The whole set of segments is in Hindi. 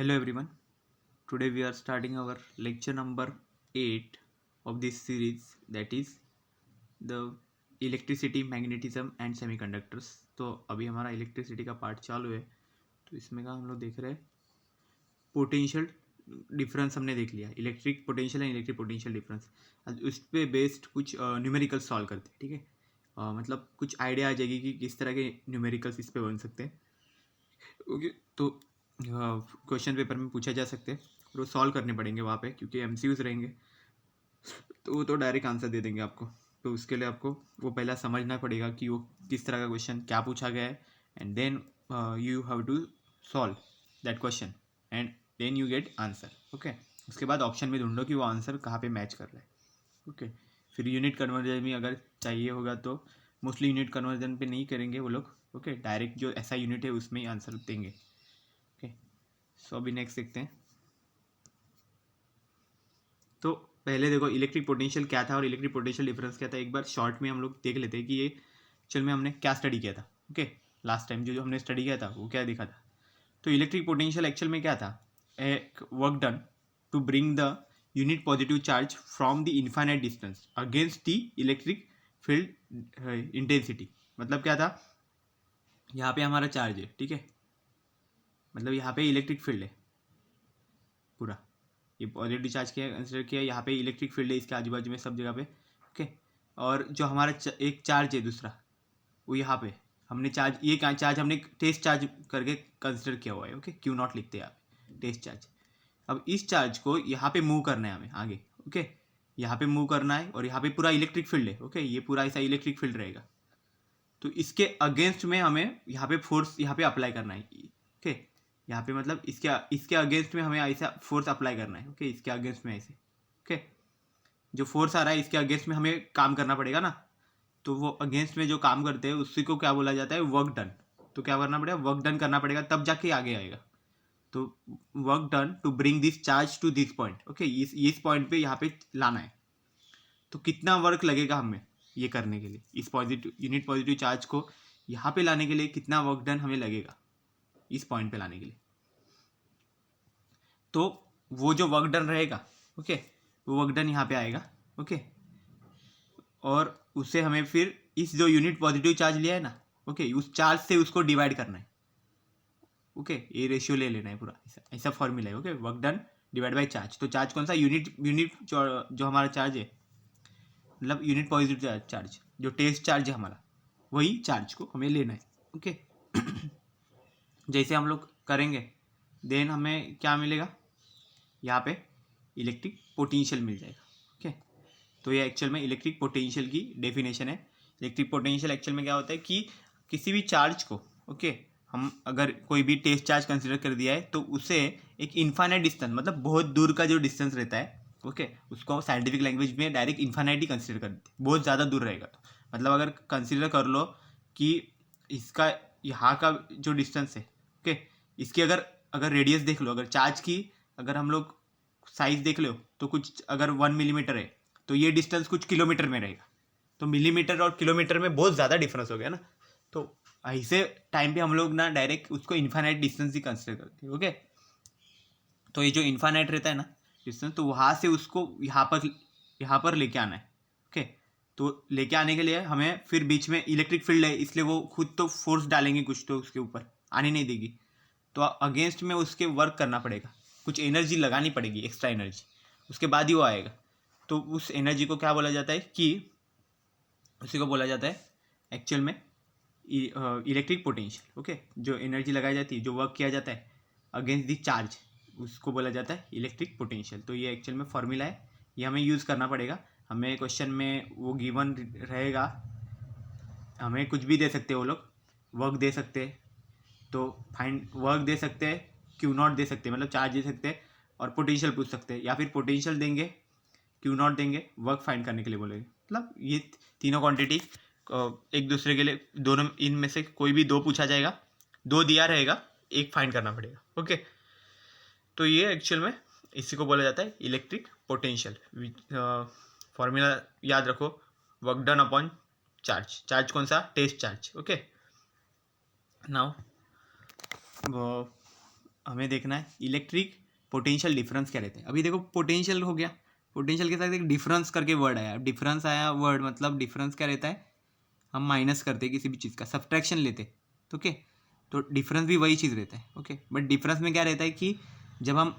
Hello everyone. Today we are starting our lecture number 8 of this series, that is the electricity, magnetism and semiconductors. तो अभी हमारा इलेक्ट्रिसिटी का पार्ट चालू है। तो इसमें का हम लोग देख रहे हैं पोटेंशियल डिफरेंस हमने देख लिया, electric potential and electric potential difference. उस पर बेस्ड कुछ न्यूमेरिकल सॉल्व करते हैं, ठीक है। मतलब कुछ आइडिया आ जाएगी कि किस तरह के न्यूमेरिकल्स इस पे बन सकते हैं। ओके, तो क्वेश्चन पेपर में पूछा जा सकते हैं और वो सॉल्व करने पड़ेंगे वहाँ पे, क्योंकि एमसीक्यूज रहेंगे तो वो तो डायरेक्ट आंसर दे देंगे आपको। तो उसके लिए आपको वो पहला समझना पड़ेगा कि वो किस तरह का क्वेश्चन क्या पूछा गया है, and then you have to solve that question and then you get answer. Okay, उसके बाद ऑप्शन में ढूंढो कि वो आंसर कहाँ पे मैच कर रहा है। ओके, फिर यूनिट कन्वर्जन भी अगर चाहिए होगा तो मोस्टली यूनिट कन्वर्जन पे नहीं करेंगे वो लोग। ओके, डायरेक्ट जो ऐसा यूनिट है उसमें ही आंसर देंगे। ओके, सो अभी नेक्स्ट देखते हैं। तो पहले देखो इलेक्ट्रिक पोटेंशियल क्या था और इलेक्ट्रिक पोटेंशियल डिफरेंस क्या था, एक बार शॉर्ट में हम लोग देख लेते हैं कि ये चल में हमने क्या स्टडी किया था। ओके, लास्ट टाइम जो हमने स्टडी किया था वो क्या दिखा था। तो इलेक्ट्रिक पोटेंशियल एक्चुअल में क्या था, एक work done to bring the unit positive charge from the infinite distance against the electric field intensity. मतलब क्या था, यहाँ पे हमारा चार्ज है, ठीक है, मतलब यहाँ पे इलेक्ट्रिक फील्ड है पूरा, ये पॉजिटिव चार्ज किया कंसिडर किया, यहाँ पे इलेक्ट्रिक फील्ड है इसके आजू बाजू में सब जगह पे। ओके, और जो हमारा एक चार्ज है दूसरा, वो यहाँ पे हमने चार्ज, ये चार्ज हमने टेस्ट चार्ज करके कंसिडर किया हुआ है। ओके, क्यू नॉट लिखते हैं यहाँ पे टेस्ट चार्ज। अब इस चार्ज को यहाँ पे मूव करना है हमें आगे। ओके, यहाँ पे मूव करना है और यहाँ पे पूरा इलेक्ट्रिक फील्ड है। ओके, ये पूरा ऐसा इलेक्ट्रिक फील्ड रहेगा, तो इसके अगेंस्ट में हमें यहाँ पे फोर्स यहाँ पे अप्लाई करना है। ओके, यहाँ पे मतलब इसके अगेंस्ट में हमें ऐसा फोर्स अप्लाई करना है। ओके, इसके अगेंस्ट में ऐसे। ओके, जो फोर्स आ रहा है इसके अगेंस्ट में हमें काम करना पड़ेगा ना, तो वो अगेंस्ट में जो काम करते हैं उसी को क्या बोला जाता है, वर्क डन। तो क्या करना पड़ेगा, वर्क डन करना पड़ेगा, तब जाके आगे आएगा। तो work done to bring this charge to this point. Okay, इस पॉइंट पे यहाँ पे लाना है। तो कितना वर्क लगेगा हमें ये करने के लिए, इस पॉजिटिव यूनिट पॉजिटिव चार्ज को यहाँ पे लाने के लिए कितना वर्क डन हमें लगेगा इस पॉइंट पे लाने के लिए। तो वो जो वर्क डन रहेगा, ओके, वो वर्क डन यहाँ पे आएगा। ओके, और उससे हमें फिर इस जो यूनिट पॉजिटिव चार्ज लिया है ना, ओके, उस चार्ज से उसको डिवाइड करना है। ओके, ये रेशियो ले लेना है पूरा, ऐसा फॉर्मूला है। Okay, work done divide by charge. तो चार्ज कौन सा, यूनिट जो हमारा चार्ज है, मतलब यूनिट पॉजिटिव चार्ज जो टेस्ट चार्ज है हमारा, वही चार्ज को हमें लेना है। ओके, जैसे हम लोग करेंगे देन हमें क्या मिलेगा, यहाँ पे इलेक्ट्रिक पोटेंशियल मिल जाएगा। ओके, तो ये एक्चुअल में इलेक्ट्रिक पोटेंशियल की डेफिनेशन है। इलेक्ट्रिक पोटेंशियल एक्चुअल में क्या होता है कि किसी भी चार्ज को, ओके, हम अगर कोई भी टेस्ट चार्ज कंसिडर कर दिया है तो उसे एक इन्फाइनाइट डिस्टेंस, मतलब बहुत दूर का जो डिस्टेंस रहता है, ओके, उसको साइंटिफिक लैंग्वेज में डायरेक्ट इन्फाइनाइट ही कंसिडर कर देते हैं, बहुत ज़्यादा दूर रहेगा। तो मतलब अगर कंसिडर कर लो कि इसका यहाँ का जो डिस्टेंस है, ओके, इसकी अगर अगर रेडियस देख लो, अगर चार्ज की अगर हम लोग साइज देख लो तो कुछ अगर 1 मिलीमीटर है तो ये डिस्टेंस कुछ किलोमीटर में रहेगा। तो मिलीमीटर और किलोमीटर में बहुत ज़्यादा डिफरेंस हो गया ना, तो ऐसे टाइम पे हम लोग ना डायरेक्ट उसको इन्फाइनाइट डिस्टेंस ही कंसिडर करते हैं। ओके, तो ये जो इन्फाइनाइट रहता है ना डिस्टेंस, तो वहाँ से उसको यहाँ पर लेके आना है। ओके, तो लेके आने के लिए हमें फिर बीच में इलेक्ट्रिक फील्ड है, इसलिए वो खुद तो फोर्स डालेंगे कुछ, तो उसके ऊपर आने नहीं देगी, तो अगेंस्ट में उसके वर्क करना पड़ेगा, कुछ एनर्जी लगानी पड़ेगी, एक्स्ट्रा एनर्जी, उसके बाद ही वो आएगा। तो उस एनर्जी को क्या बोला जाता है कि उसी को बोला जाता है एक्चुअल में इलेक्ट्रिक पोटेंशियल। ओके, जो एनर्जी लगाई जाती है, जो वर्क किया जाता है अगेंस्ट दी चार्ज, उसको बोला जाता है इलेक्ट्रिक पोटेंशियल। तो ये एक्चुअल में फॉर्मूला है, ये हमें यूज़ करना पड़ेगा। हमें क्वेश्चन में वो गिवन रहेगा, हमें कुछ भी दे सकते हैं वो लोग, वर्क दे सकते हैं, तो फाइंड वर्क दे सकते हैं, क्यू नॉट दे सकते हैं, मतलब चार्ज दे सकते हैं, और पोटेंशियल पूछ सकते हैं, या फिर पोटेंशियल देंगे, क्यू नॉट देंगे, वर्क फाइंड करने के लिए बोलेंगे। मतलब ये तीनों क्वांटिटी एक दूसरे के लिए, दोनों इनमें से कोई भी दो पूछा जाएगा, दो दिया रहेगा, एक फाइंड करना पड़ेगा। ओके, तो ये एक्चुअल में इसी को बोला जाता है इलेक्ट्रिक पोटेंशियल। फॉर्मूला याद रखो, work done upon charge. Charge कौन सा, टेस्ट चार्ज। ओके, नाउ हमें देखना है इलेक्ट्रिक पोटेंशियल डिफरेंस क्या रहता है। अभी देखो पोटेंशियल हो गया, पोटेंशियल के साथ एक डिफरेंस करके वर्ड आया, डिफरेंस आया वर्ड, मतलब डिफरेंस क्या रहता है, हम माइनस करते किसी भी चीज़ का, सब्ट्रैक्शन लेते, तो ओके, तो डिफरेंस भी वही चीज़ रहता है, ओके। बट डिफरेंस में क्या रहता है कि जब हम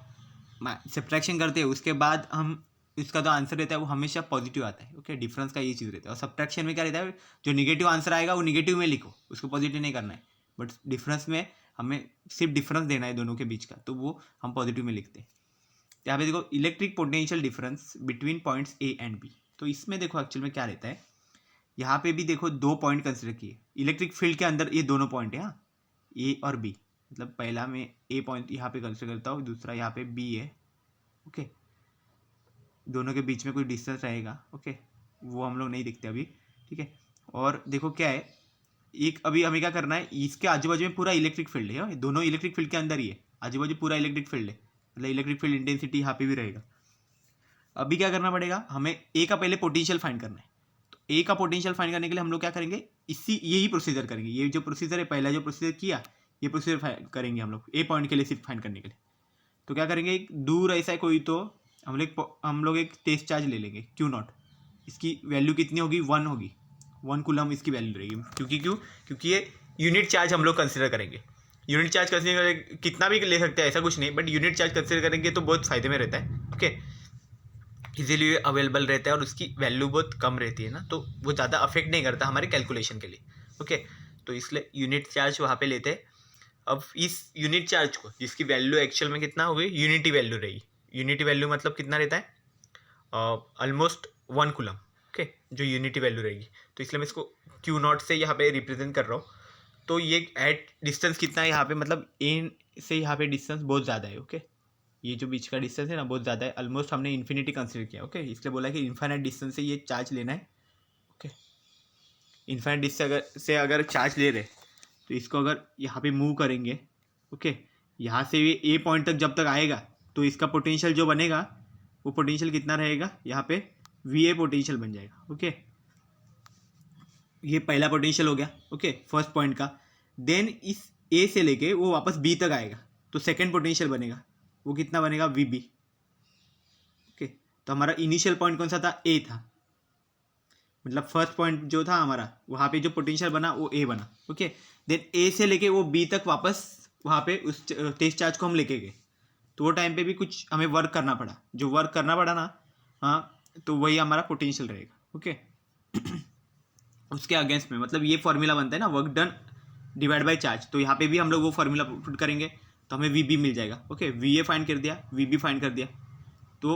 सब्ट्रैक्शन करते हैं उसके बाद हम इसका जो आंसर रहता है वो हमेशा पॉजिटिव आता है, ओके। डिफरेंस का ये चीज़ रहता है। और सब्ट्रैक्शन में क्या रहता है, जो निगेटिव आंसर आएगा वो निगेटिव में लिखो, उसको पॉजिटिव नहीं करना है। बट डिफरेंस में हमें सिर्फ डिफरेंस देना है दोनों के बीच का, तो वो हम पॉजिटिव में लिखते हैं। यहाँ पे देखो electric potential difference between points A and B. तो इसमें देखो एक्चुअल में क्या रहता है, यहाँ पे भी देखो 2 पॉइंट कंसिडर किए इलेक्ट्रिक फील्ड के अंदर, ये दोनों पॉइंट है, हाँ, ए और बी। मतलब पहला मैं ए पॉइंट यहाँ पे कंसिडर करता हूँ, दूसरा यहाँ पे बी है, ओके। दोनों के बीच में कोई डिस्टेंस रहेगा, ओके, वो हम लोग नहीं देखते अभी, ठीक है। और देखो क्या है, एक अभी हमें क्या करना है, इसके आजू बाजू में पूरा इलेक्ट्रिक फील्ड है, दोनों इलेक्ट्रिक फील्ड के अंदर ही है, आजू बाजू पूरा इलेक्ट्रिक फील्ड है, मतलब इलेक्ट्रिक फील्ड इंटेंसिटी यहाँ पे भी रहेगा। अभी क्या करना पड़ेगा, हमें ए का पहले पोटेंशियल फाइंड करना है। तो ए का पोटेंशियल फाइंड करने के लिए हम लोग क्या करेंगे, यही प्रोसीजर करेंगे, ये जो प्रोसीजर है, पहला जो प्रोसीजर किया, ये प्रोसीजर करेंगे हम लोग ए पॉइंट के लिए सिर्फ फाइंड करने के लिए। तो क्या करेंगे, एक दूर ऐसा है कोई, तो हम लोग एक टेस्ट चार्ज ले लेंगे Q0। इसकी वैल्यू कितनी होगी, 1 होगी, 1 कूलम इसकी वैल्यू रहेगी। क्योंकि ये यूनिट चार्ज हम लोग कंसिडर करेंगे। यूनिट चार्ज कंसिडर करेंगे, कितना भी ले सकते हैं ऐसा कुछ नहीं, बट यूनिट चार्ज कंसिडर करेंगे तो बहुत फायदे में रहता है, ओके। इजीली अवेलेबल रहता है और उसकी वैल्यू बहुत कम रहती है ना, तो वो ज़्यादा अफेक्ट नहीं करता हमारे कैलकुलेशन के लिए, ओके। तो इसलिए यूनिट चार्ज वहाँ पे लेते हैं। अब इस यूनिट चार्ज को, जिसकी वैल्यू एक्चुअल में कितना होगी, यूनिटी वैल्यू रहेगी। यूनिटी वैल्यू मतलब कितना रहता है, ऑलमोस्ट 1 कूलम, ओके, जो यूनिटी वैल्यू रहेगी। तो इसलिए मैं इसको Q0 से यहाँ पे रिप्रेजेंट कर रहा हूँ। तो ये एट डिस्टेंस कितना है यहाँ पे, मतलब ए से यहाँ पे डिस्टेंस बहुत ज़्यादा है, ओके। ये जो बीच का डिस्टेंस है ना बहुत ज़्यादा है, ऑलमोस्ट हमने इन्फिनिटी कंसिडर किया, ओके। इसलिए बोला कि इन्फाइनाइट डिस्टेंस से ये चार्ज लेना है, ओके। इन्फाइनाइट डिस्टेंस से अगर चार्ज ले रहे तो इसको अगर यहाँ पे मूव करेंगे, ओके, यहाँ से ये ए पॉइंट तक जब तक आएगा तो इसका पोटेंशियल जो बनेगा वो पोटेंशियल कितना रहेगा, यहाँ पे VA पोटेंशियल बन जाएगा, ओके। ये पहला पोटेंशियल हो गया, ओके, फर्स्ट पॉइंट का। देन इस ए से लेके वो वापस बी तक आएगा तो सेकेंड पोटेंशियल बनेगा, वो कितना बनेगा, VB, ओके। तो हमारा इनिशियल पॉइंट कौन सा था, ए था, मतलब फर्स्ट पॉइंट जो था हमारा, वहाँ पे जो पोटेंशियल बना वो ए बना, ओके। देन ए से लेके वो बी तक वापस वहाँ पे उस टेस्ट चार्ज को हम लेके गए, तो वो टाइम पे भी कुछ हमें वर्क करना पड़ा, जो वर्क करना पड़ा ना, हाँ, तो वही हमारा पोटेंशियल रहेगा, ओके। उसके अगेंस्ट में, मतलब ये फॉर्मूला बनता है ना, work done divide by charge, तो यहाँ पे भी हम लोग वो फॉर्मूला पुट करेंगे तो हमें VB मिल जाएगा, ओके। VA फाइंड कर दिया, VB फाइंड कर दिया, तो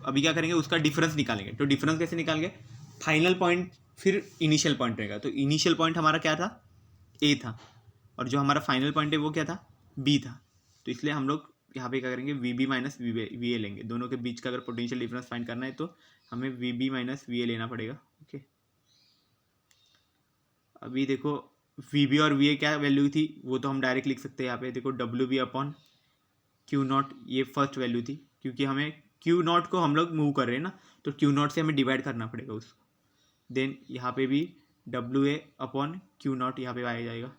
अभी क्या करेंगे, उसका डिफरेंस निकालेंगे। तो डिफरेंस कैसे निकालेंगे, फाइनल पॉइंट फिर इनिशियल पॉइंट रहेगा, तो इनिशियल पॉइंट हमारा क्या था, ए था, और जो हमारा फाइनल पॉइंट है वो क्या था, बी था। तो इसलिए हम लोग यहाँ पे क्या करेंगे, VB माइनस VA लेंगे। दोनों के बीच का अगर पोटेंशियल डिफरेंस फाइंड करना है तो हमें VB माइनस VA लेना पड़ेगा, ओके। अभी देखो VB और VA क्या वैल्यू थी, वो तो हम डायरेक्ट लिख सकते हैं। यहाँ पे देखो WB अपॉन Q0, ये फर्स्ट वैल्यू थी, क्योंकि हमें Q0 को हम लोग मूव कर रहे हैं ना, तो Q0 से हमें डिवाइड करना पड़ेगा उसको। देन यहाँ पे भी WA अपॉन Q0 यहाँ पे आ जाएगा,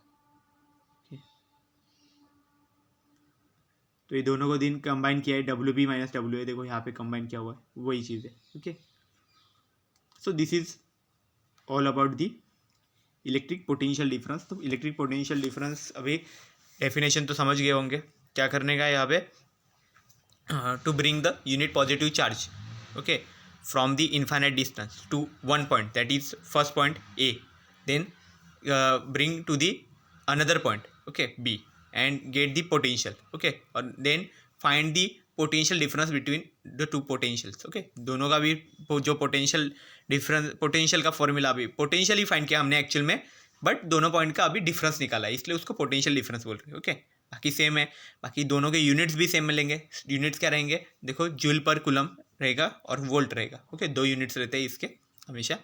तो ये दोनों को दिन कंबाइन किया है, WB माइनस WA, देखो यहाँ पे कंबाइन किया हुआ है, वही चीज़ है, okay. So this is all about the electric potential difference. तो इलेक्ट्रिक पोटेंशियल डिफरेंस अभी डेफिनेशन तो समझ गए होंगे, क्या करने का यहाँ पे, to bring the unit positive charge, okay, from the infinite distance to one point, that is first point A, then bring to the another point, okay, B, and get the potential, okay, और then find the potential difference between the two potentials, okay। दोनों का भी जो पोटेंशियल डिफरेंस, पोटेंशियल का फॉर्मूला भी पोटेंशियल ही फाइंड किया हमने एक्चुअल में, बट दोनों पॉइंट का अभी डिफरेंस निकाला है, इसलिए उसको पोटेंशियल डिफरेंस बोल रहे हैं, ओके। बाकी सेम है, बाकी दोनों के यूनिट्स भी सेम मिलेंगे। यूनिट्स क्या रहेंगे, देखो जूल पर कूलम रहेगा और वोल्ट रहेगा, ओके, 2 यूनिट्स रहते हैं इसके हमेशा,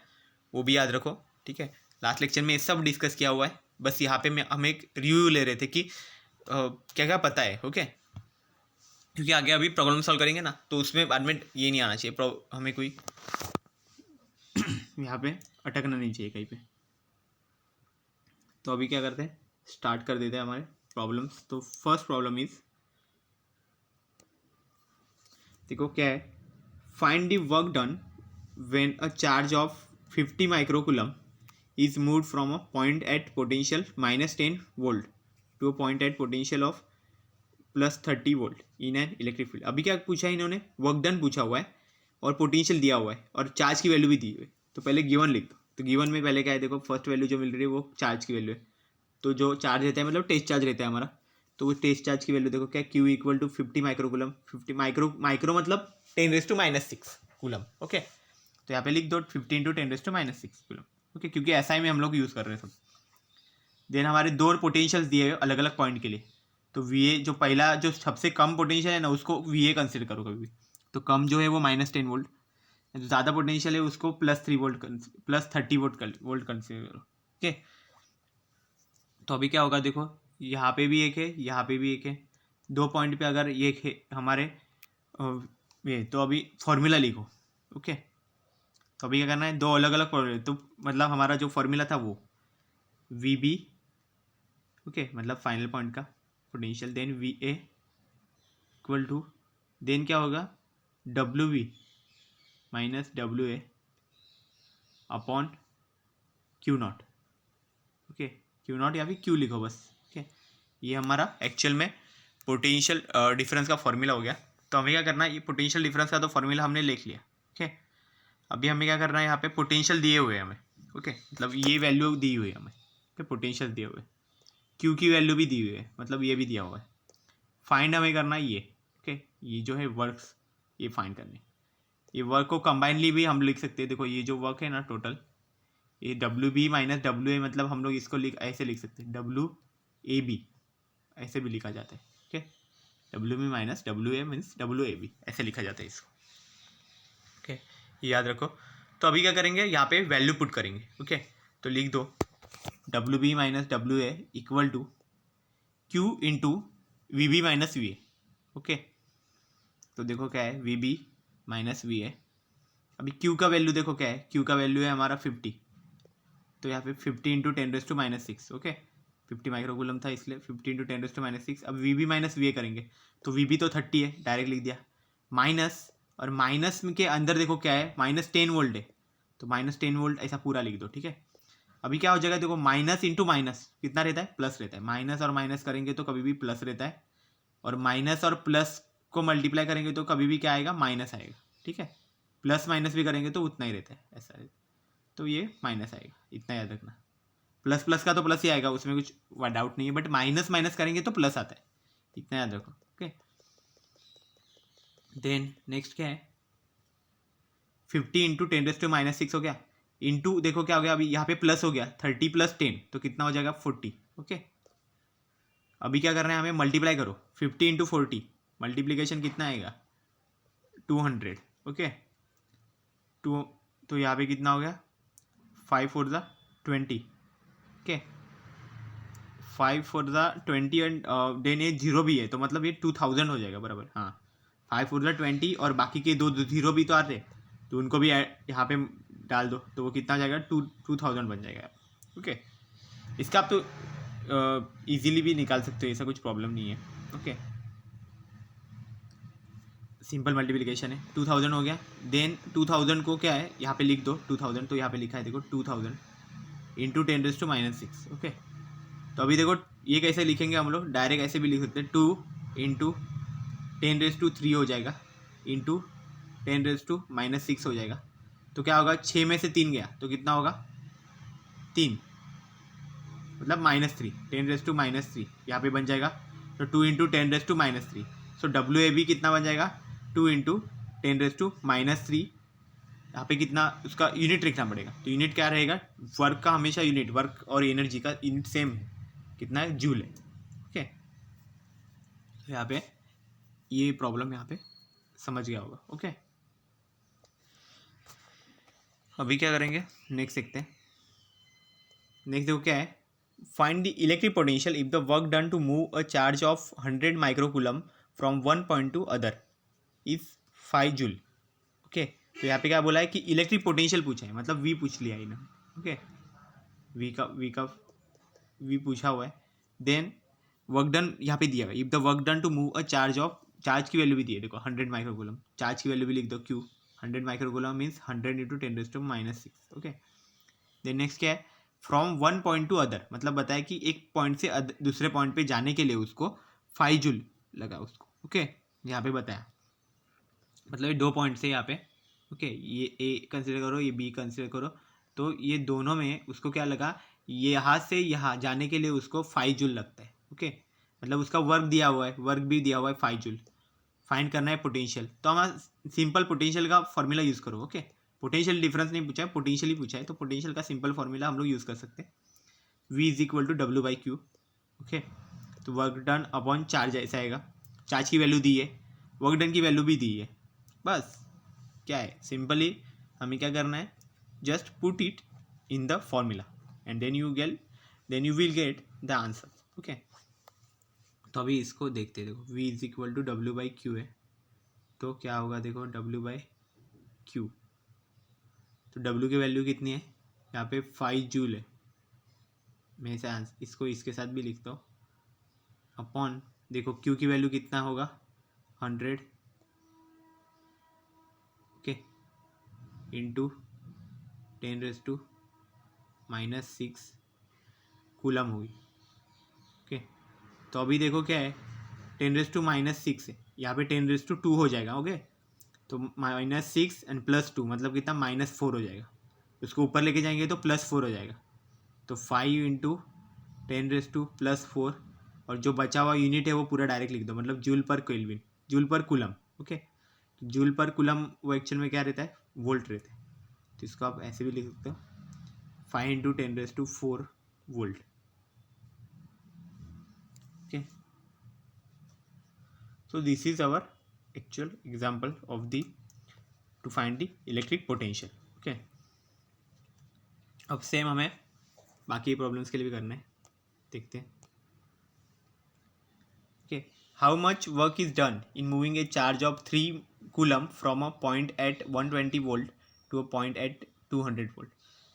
वो भी याद रखो, ठीक है। लास्ट लेक्चर में ये सब डिस्कस किया हुआ है, बस यहाँ पे हम एक रिव्यू ले रहे थे कि क्या क्या पता है, ओके, क्योंकि आगे अभी प्रॉब्लम सॉल्व करेंगे ना, तो उसमें बाद में ये नहीं आना चाहिए, हमें कोई यहाँ पे अटकना नहीं चाहिए कहीं पे। तो अभी क्या करते हैं, स्टार्ट कर देते हैं हमारे प्रॉब्लम्स। तो फर्स्ट प्रॉब्लम इज देखो क्या है, find the work done when a charge of 50 microcoulomb is moved from a point at potential -10 volt to a point at potential of +30 volt in an electric field। अभी क्या पूछा है इन्होंने, वर्क डन पूछा हुआ है और पोटेंशियल दिया हुआ है और चार्ज की वैल्यू भी दी हुई है। तो पहले गिवन लिख दो। तो गिवन में पहले क्या है, देखो फर्स्ट वैल्यू जो मिल रही है वो चार्ज की वैल्यू है। तो जो चार्ज रहता है मतलब टेस्ट चार्ज रहता है हमारा, तो वो टेस्ट चार्ज की वैल्यू देखो क्या, Q equal to 50 microcoulomb. 50 micro मतलब 10⁻⁻6 कूलम। ओके, तो यहाँ पे लिख दो 50 इंटू 10⁻⁻6 कूलम। ओके, क्योंकि एसआई में हम लोग यूज़ कर रहे हैं सब। देन हमारे दो पोटेंशियल्स दिए हुए अलग अलग पॉइंट के लिए। तो वी ए जो पहला जो सबसे कम पोटेंशियल है ना उसको वी ए कंसिडर करो कभी भी। तो कम जो है वो -10 वोल्ट, जो ज़्यादा पोटेंशियल है उसको +3 वोल्ट +30 वोल्ट कंसिडर करो। ओके, तो अभी क्या होगा देखो, यहाँ पे भी एक है, यहाँ पे भी एक है, दो पॉइंट पे अगर ये है हमारे ये, तो अभी फॉर्मूला लिखो। ओके, तो अभी क्या करना है, दो अलग अलग फॉर्मूले। तो मतलब हमारा जो फॉर्मूला था वो वी बी, ओके, मतलब फाइनल पॉइंट का potential, then V A equal to, then क्या होगा, W V minus W A upon Q naught. Okay, Q naught या फिर क्यू लिखो बस। ओके, ये हमारा एक्चुअल में पोटेंशियल डिफरेंस का फॉर्मूला हो गया। तो हमें क्या करना है, ये पोटेंशियल डिफरेंस का तो फॉर्मूला हमने लिख लिया। ओके, अभी हमें क्या करना है, यहाँ पे पोटेंशियल दिए हुए हैं हमें। ओके, मतलब ये वैल्यू दी हुई है हमें। ओके, पोटेंशियल दिए हुए, क्यू की वैल्यू भी दी हुई है, मतलब ये भी दिया हुआ है। फाइंड हमें करना है ये। ओके, ये जो है वर्क्स, ये फाइंड करने, ये वर्क को कंबाइनली भी हम लिख सकते हैं। देखो ये जो वर्क है ना टोटल, ये W B minus W A, मतलब हम लोग इसको ऐसे लिख सकते हैं, डब्ल्यू ए बी ऐसे भी लिखा जाता है। Okay, W B minus W A means W A B ऐसे लिखा जाता है इसको। ओके, ये याद रखो। तो अभी क्या करेंगे, यहाँ पे वैल्यू पुट करेंगे। ओके, तो लिख दो W B minus W A equal to Q into V B minus V A. Okay, तो देखो क्या है, V B minus V A. अभी क्यू का वैल्यू देखो क्या है, क्यू का वैल्यू है हमारा 50। तो यहाँ पे 50 इंटू 10⁻⁻6। ओके, 50 माइक्रोकूलम था इसलिए 50 इंटू 10⁻⁻6। अब V B minus V A करेंगे, तो वी बी तो 30 है, डायरेक्ट लिख दिया, माइनस, और माइनस के अंदर देखो क्या है, -10 वोल्ट है, तो -10 वोल्ट ऐसा पूरा लिख दो। ठीक है, अभी क्या हो जाएगा देखो, माइनस इंटू माइनस कितना रहता है, प्लस रहता है। माइनस और माइनस करेंगे तो कभी भी प्लस रहता है, और माइनस और प्लस को मल्टीप्लाई करेंगे तो कभी भी क्या आएगा, माइनस आएगा। ठीक है, प्लस माइनस भी करेंगे तो उतना ही रहता है, ऐसा है। तो ये माइनस आएगा, इतना याद रखना। प्लस प्लस का तो प्लस ही आएगा, उसमें कुछ डाउट नहीं है, बट माइनस माइनस करेंगे तो प्लस आता है, इतना याद रखो। ओके, देन नेक्स्ट क्या है, 50 इंटू 10⁻⁻6 हो गया, इंटू देखो क्या हो गया, अभी यहाँ पे प्लस हो गया, 30 + 10 तो कितना हो जाएगा, 40। ओके, अभी क्या करना है, हमें मल्टीप्लाई करो, 50 इंटू 40 मल्टीप्लीकेशन कितना आएगा, 200। ओके, तो यहाँ पे कितना हो गया, 5 4 ज़ा 20। ओके, 5 4 ज़ा 20 एंड देन ये जीरो भी है, तो मतलब ये 2000 हो जाएगा बराबर। हाँ, 5 4 ज़ा 20 और बाकी के दो जीरो भी तो आते हैं, तो उनको भी यहाँ पे डाल दो, तो वो कितना जाएगा, 2000 बन जाएगा। ओके, इसका आप तो इजीली भी निकाल सकते हो, ऐसा कुछ प्रॉब्लम नहीं है। ओके, सिंपल मल्टीप्लिकेशन है, 2000 हो गया। देन 2000 को क्या है, यहाँ पे लिख दो 2000, तो यहाँ पे लिखा है देखो 2000 इंटू 10⁻⁻6। ओके, तो अभी देखो ये कैसे लिखेंगे हम लोग, डायरेक्ट ऐसे भी लिख सकते हैं, 2 इंटू 10⁻³ हो जाएगा, इंटू 10⁻⁻6 हो जाएगा। तो क्या होगा, 6 में से 3 गया तो कितना होगा, 3, मतलब -3, 10⁻⁻3 यहाँ पे बन जाएगा। तो 2 into 10⁻⁻3, so W A B कितना बन जाएगा, 2 इंटू 10⁻⁻3। यहाँ पे कितना उसका यूनिट लिखना पड़ेगा, तो यूनिट क्या रहेगा, वर्क का हमेशा यूनिट, वर्क और एनर्जी का यूनिट सेम है, कितना है, जूल है। ओके, तो यहाँ पे ये प्रॉब्लम यहाँ पे समझ गया होगा। ओके, अभी क्या करेंगे, नेक्स्ट देखते हैं। नेक्स्ट देखो क्या है, find the electric potential if the work done to move a charge of 100 microcoulomb from one point to other is 5 joule. Okay, तो यहाँ पे क्या बोला है कि इलेक्ट्रिक पोटेंशियल पूछा है, मतलब वी पूछ लिया इन्होंने। ओके, वी पूछा हुआ है। देन वर्क डन यहाँ पे दिया हुआ है, if the work done to move a charge of charge की वैल्यू भी दी है, देखो 100 माइक्रोकूलम, चार्ज की वैल्यू भी लिख दो Q, 100 microcoulomb means 100 × 10⁻⁶। Okay, then next क्या है, from one point to other, मतलब बताया कि एक पॉइंट से दूसरे पॉइंट पे जाने के लिए उसको 5 जूल लगा उसको। ओके, यहाँ पे बताया, मतलब ये 2 पॉइंट से यहाँ पे, ओके, ये ए कंसिडर करो, ये बी कंसिडर करो, तो ये दोनों में उसको क्या लगा, ये यहाँ से यहाँ जाने के लिए उसको 5 जूल लगता है। ओके, मतलब उसका वर्क दिया हुआ है, वर्क भी दिया हुआ है 5 जूल, फाइंड करना है पोटेंशियल, तो हमारा सिंपल पोटेंशियल का फॉर्मूला यूज़ करो। ओके, पोटेंशियल डिफरेंस नहीं पूछा है, पोटेंशियल ही पूछा है, तो पोटेंशियल का सिंपल फॉर्मूला हम लोग यूज़ कर सकते हैं, V = W/Q। ओके, तो वर्क डन अपॉन चार्ज ऐसा आएगा, चार्ज की वैल्यू दी है, वर्क डन की वैल्यू भी दी है, बस क्या है, सिंपली हमें क्या करना है, just put it in the formula and then you will get the answer. Okay, तो अभी इसको देखते हैं, देखो V = W/Q है, तो क्या होगा, देखो W/Q, तो W की वैल्यू कितनी है, यहाँ पे 5 जूल है, मैं इसे इसको इसके साथ भी लिखता हूँ, अपॉन देखो Q की वैल्यू कितना होगा 100, ओके, इंटू 10⁻⁻⁶ कूलम होगी। ओके, तो अभी देखो क्या है, 10⁻⁻⁶ है, यहाँ पे 10⁻² हो जाएगा। ओके, तो -6 एंड +2 मतलब कितना, -4 हो जाएगा, उसको ऊपर लेके जाएंगे तो +4 हो जाएगा, तो 5 × 10⁻+4, और जो बचा हुआ यूनिट है वो पूरा डायरेक्ट लिख दो, मतलब जूल पर केल्विन, जूल पर कूलम। ओके, तो जूल पर कूलम वो एक्चुअल में क्या रहता है, वोल्ट रहता है, तो इसको आप ऐसे भी लिख सकते हो, 5 × 10⁻4 volt. Okay, so this is our actual example of the to find the electric potential। okay, अब सेम हमें बाकी प्रॉब्लम्स के लिए भी करना है, देखते हैं। okay, how much work is done in moving a charge of 3 coulomb from a point at 120 volt to a point at 200 volt।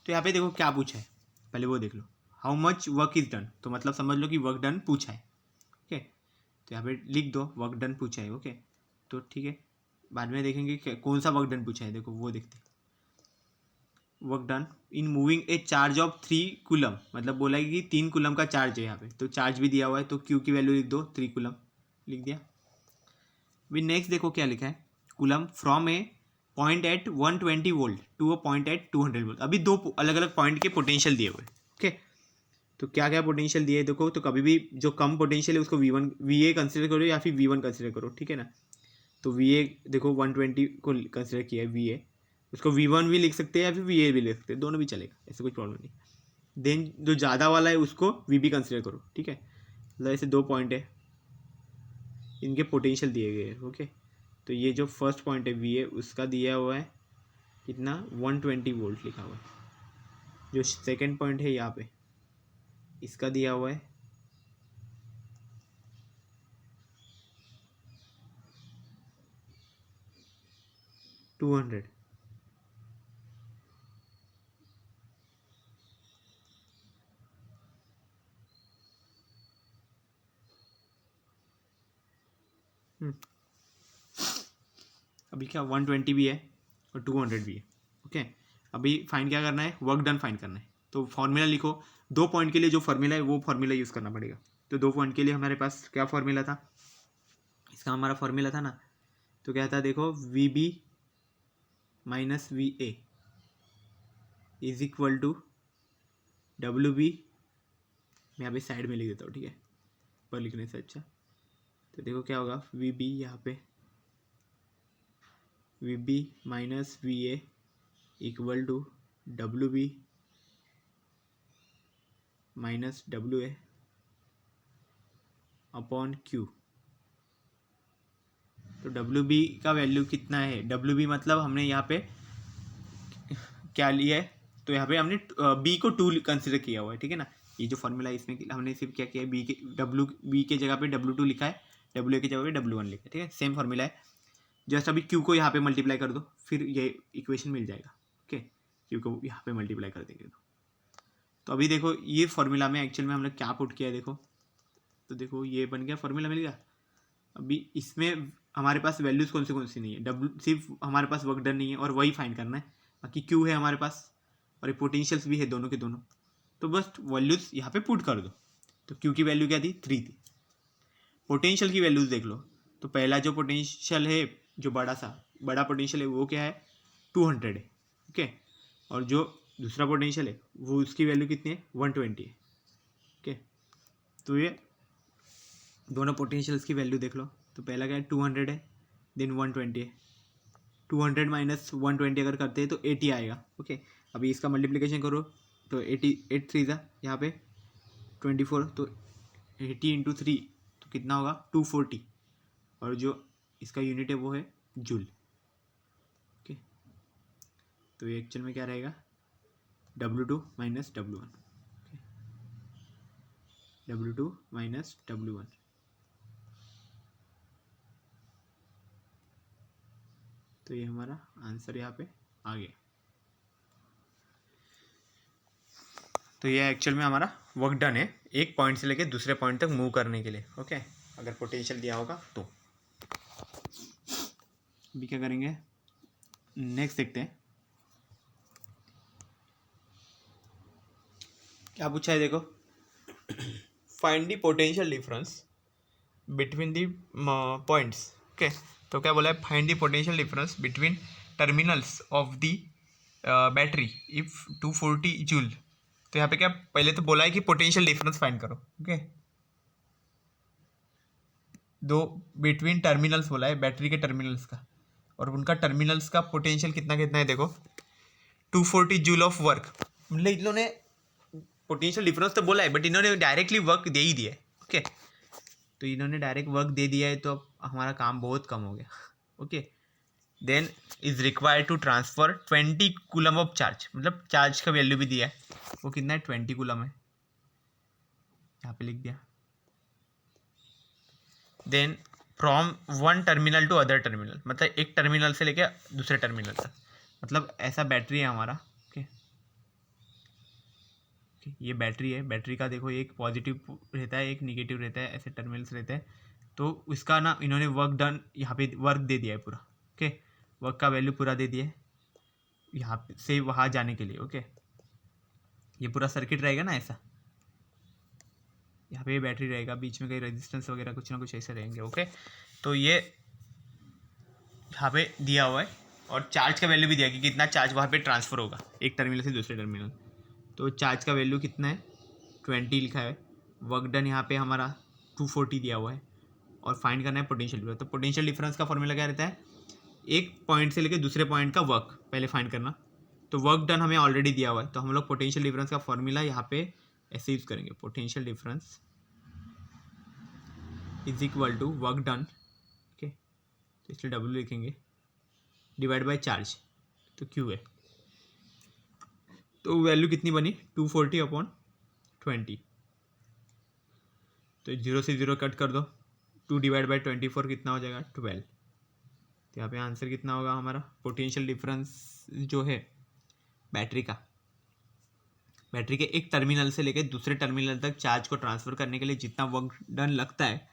तो यहाँ पे देखो क्या पूछा है, पहले वो देख लो, how much work is done, तो मतलब समझ लो कि वर्क डन पूछा है। ओके, तो यहाँ पे लिख दो वर्क डन पूछा है। ओके, तो ठीक है, बाद में देखेंगे कौन सा वर्क डन पूछा है, देखो वो देखते हैं। Work done in moving A charge of 3 coulomb, मतलब बोला है कि 3 कूलम का चार्ज है यहाँ पे, तो चार्ज भी दिया हुआ है, तो Q की वैल्यू लिख दो, 3 कूलम लिख दिया। अभी नेक्स्ट देखो क्या लिखा है, coulomb from A point at 120 volt to a point at 200 volt. अभी दो अलग अलग पॉइंट के पोटेंशियल दिए हुए। ओके, तो क्या क्या पोटेंशियल दिए देखो, तो कभी भी जो कम पोटेंशियल है उसको VA कंसिडर करो या फिर V1 कंसिडर करो, ठीक है ना। तो VA देखो 120 को कंसिडर किया है VA, उसको V1 भी लिख सकते हैं या फिर VA भी लिख सकते हैं, दोनों भी चलेगा, ऐसे कोई प्रॉब्लम नहीं। देन जो ज़्यादा वाला है उसको VB कंसिडर करो, ठीक है, मतलब ऐसे 2 पॉइंट है, इनके पोटेंशियल दिए गए हैं। ओके, तो ये जो फर्स्ट पॉइंट है VA, उसका दिया हुआ है कितना, 120 वोल्ट लिखा हुआ है। जो सेकेंड पॉइंट है यहाँ पे, इसका दिया हुआ है 200। अभी क्या 120 भी है और 200 भी है। ओके, अभी फाइंड क्या करना है, वर्क डन फाइंड करना है, तो फॉर्मूला लिखो, 2 पॉइंट के लिए जो फॉर्मूला है वो फॉर्मूला यूज़ करना पड़ेगा। तो 2 पॉइंट के लिए हमारे पास क्या फॉर्मूला था, इसका हमारा फॉर्मूला था ना, तो क्या था देखो, VB - VA is equal to WB, मैं यहाँ पे साइड में लिख देता हूँ, ठीक है, पर लिखने से अच्छा। तो देखो क्या होगा, VB यहाँ पे VB - VA equal to WB - WA upon Q। तो WB का वैल्यू कितना है, WB मतलब हमने यहाँ पे क्या लिया है, तो यहाँ पे हमने B को 2 कंसिडर किया हुआ है, ठीक है ना। ये जो फॉर्मूला है इसमें हमने सिर्फ क्या किया है, B के जगह पे W2 लिखा है, WA के जगह पे W1 लिखा है, ठीक है, सेम फॉर्मूला है। जस्ट अभी Q को यहाँ पे मल्टीप्लाई कर दो, फिर ये इक्वेशन मिल जाएगा। ओके, Q को यहाँ पे मल्टीप्लाई कर देंगे तो अभी देखो ये फॉर्मूला में एक्चुअल में हमने क्या पुट किया है, देखो, तो देखो ये बन गया, फॉर्मूला मिल गया। अभी इसमें हमारे पास वैल्यूज़ कौन सी नहीं है, डब्ल्यू सिर्फ हमारे पास वर्क डन नहीं है और वही फाइंड करना है, बाकी क्यू है हमारे पास और ये पोटेंशियल्स भी है दोनों के दोनों, तो बस वैल्यूज़ यहाँ पे पुट कर दो। तो क्यू की वैल्यू क्या थी, 3 थी। पोटेंशियल की वैल्यूज़ देख लो, तो पहला जो पोटेंशियल है, जो बड़ा पोटेंशियल है वो क्या है, 200 है, ओके। और जो दूसरा पोटेंशियल है वो उसकी वैल्यू कितनी है, 120 है, ओके। तो ये दोनों पोटेंशियल्स की वैल्यू देख लो, तो पहला क्या है 200 है, देन 120 है। 200 माइनस 120 अगर करते हैं तो 80 आएगा, ओके। अभी इसका मल्टीप्लिकेशन करो तो 80, 8 3 ज़ा यहाँ पे 24, तो 80 इंटू 3 तो कितना होगा, 240। और जो इसका यूनिट है वो है जूल, ओके। तो ये एक्चुअल में क्या रहेगा, W2 minus W1, W2 minus W1। तो ये हमारा आंसर यहाँ पे आ गया। तो ये एक्चुअल में हमारा वर्क डन है एक पॉइंट से लेके दूसरे पॉइंट तक मूव करने के लिए, ओके। अगर पोटेंशियल दिया होगा तो अभी क्या करेंगे, नेक्स्ट देखते हैं क्या पूछा है, देखो। Find the potential difference between the points, okay. तो क्या बोला है, find the potential difference between terminals of the battery if 240 joule. तो यहाँ पे क्या पहले तो बोला है कि पोटेंशियल डिफरेंस फाइंड करो, ओके। दो बिटवीन टर्मिनल्स बोला है, बैटरी के टर्मिनल्स का, और उनका टर्मिनल्स का पोटेंशियल कितना कितना है, देखो 240 जूल ऑफ वर्क। मतलब इन्होंने पोटेंशियल डिफरेंस तो बोला है बट इन्होंने डायरेक्टली वर्क दे ही दिया है, ओके। तो इन्होंने डायरेक्ट वर्क दे दिया है तो अब हमारा काम बहुत कम हो गया, okay. Then is required to transfer 20 coulomb of charge, मतलब चार्ज का वैल्यू भी दिया है, वो कितना है, 20 कूलम है, यहाँ पे लिख दिया। Then from one terminal to other terminal, मतलब एक टर्मिनल से लेके दूसरे टर्मिनल तक, मतलब ऐसा बैटरी है हमारा, ओके। ये बैटरी है, बैटरी का देखो एक पॉजिटिव रहता है एक निगेटिव रहता है, ऐसे टर्मिनल्स रहते हैं। तो इसका ना इन्होंने वर्क डन यहाँ पे वर्क दे दिया है पूरा, ओके। वर्क का वैल्यू पूरा दे दिया है यहाँ से वहाँ जाने के लिए, ओके। ये पूरा सर्किट रहेगा ना ऐसा, यहाँ पे बैटरी रहेगा, बीच में कहीं रेजिस्टेंस वगैरह कुछ ना कुछ ऐसे रहेंगे, ओके। तो ये यहाँ पे दिया हुआ है और चार्ज का वैल्यू भी दिया कि कितना चार्ज वहाँ पे ट्रांसफ़र होगा एक टर्मिनल से दूसरे टर्मिनल। तो चार्ज का वैल्यू कितना है, 20 लिखा है। वर्क डन यहाँ पे हमारा 240 दिया हुआ है और फाइंड करना है पोटेंशियल डिफरेंस। तो पोटेंशियल डिफरेंस का फॉर्मूला क्या रहता है, एक पॉइंट से लेकर दूसरे पॉइंट का वर्क पहले फाइंड करना। तो वर्क डन हमें ऑलरेडी दिया हुआ है, तो हम लोग पोटेंशियल डिफरेंस का फॉर्मूला यहाँ पे ऐसे यूज़ करेंगे, potential difference is equal to work done, okay. तो इसलिए W लिखेंगे डिवाइड बाय चार्ज, तो Q है। तो वैल्यू कितनी बनी, 240 अपॉन 20। तो 0 से 0 कट कर दो, 2 डिवाइड बाई 24 कितना हो जाएगा, 12। तो यहाँ पे आंसर कितना होगा हमारा, पोटेंशियल डिफरेंस जो है बैटरी का, बैटरी के एक टर्मिनल से लेकर दूसरे टर्मिनल तक चार्ज को ट्रांसफ़र करने के लिए जितना वर्क डन लगता है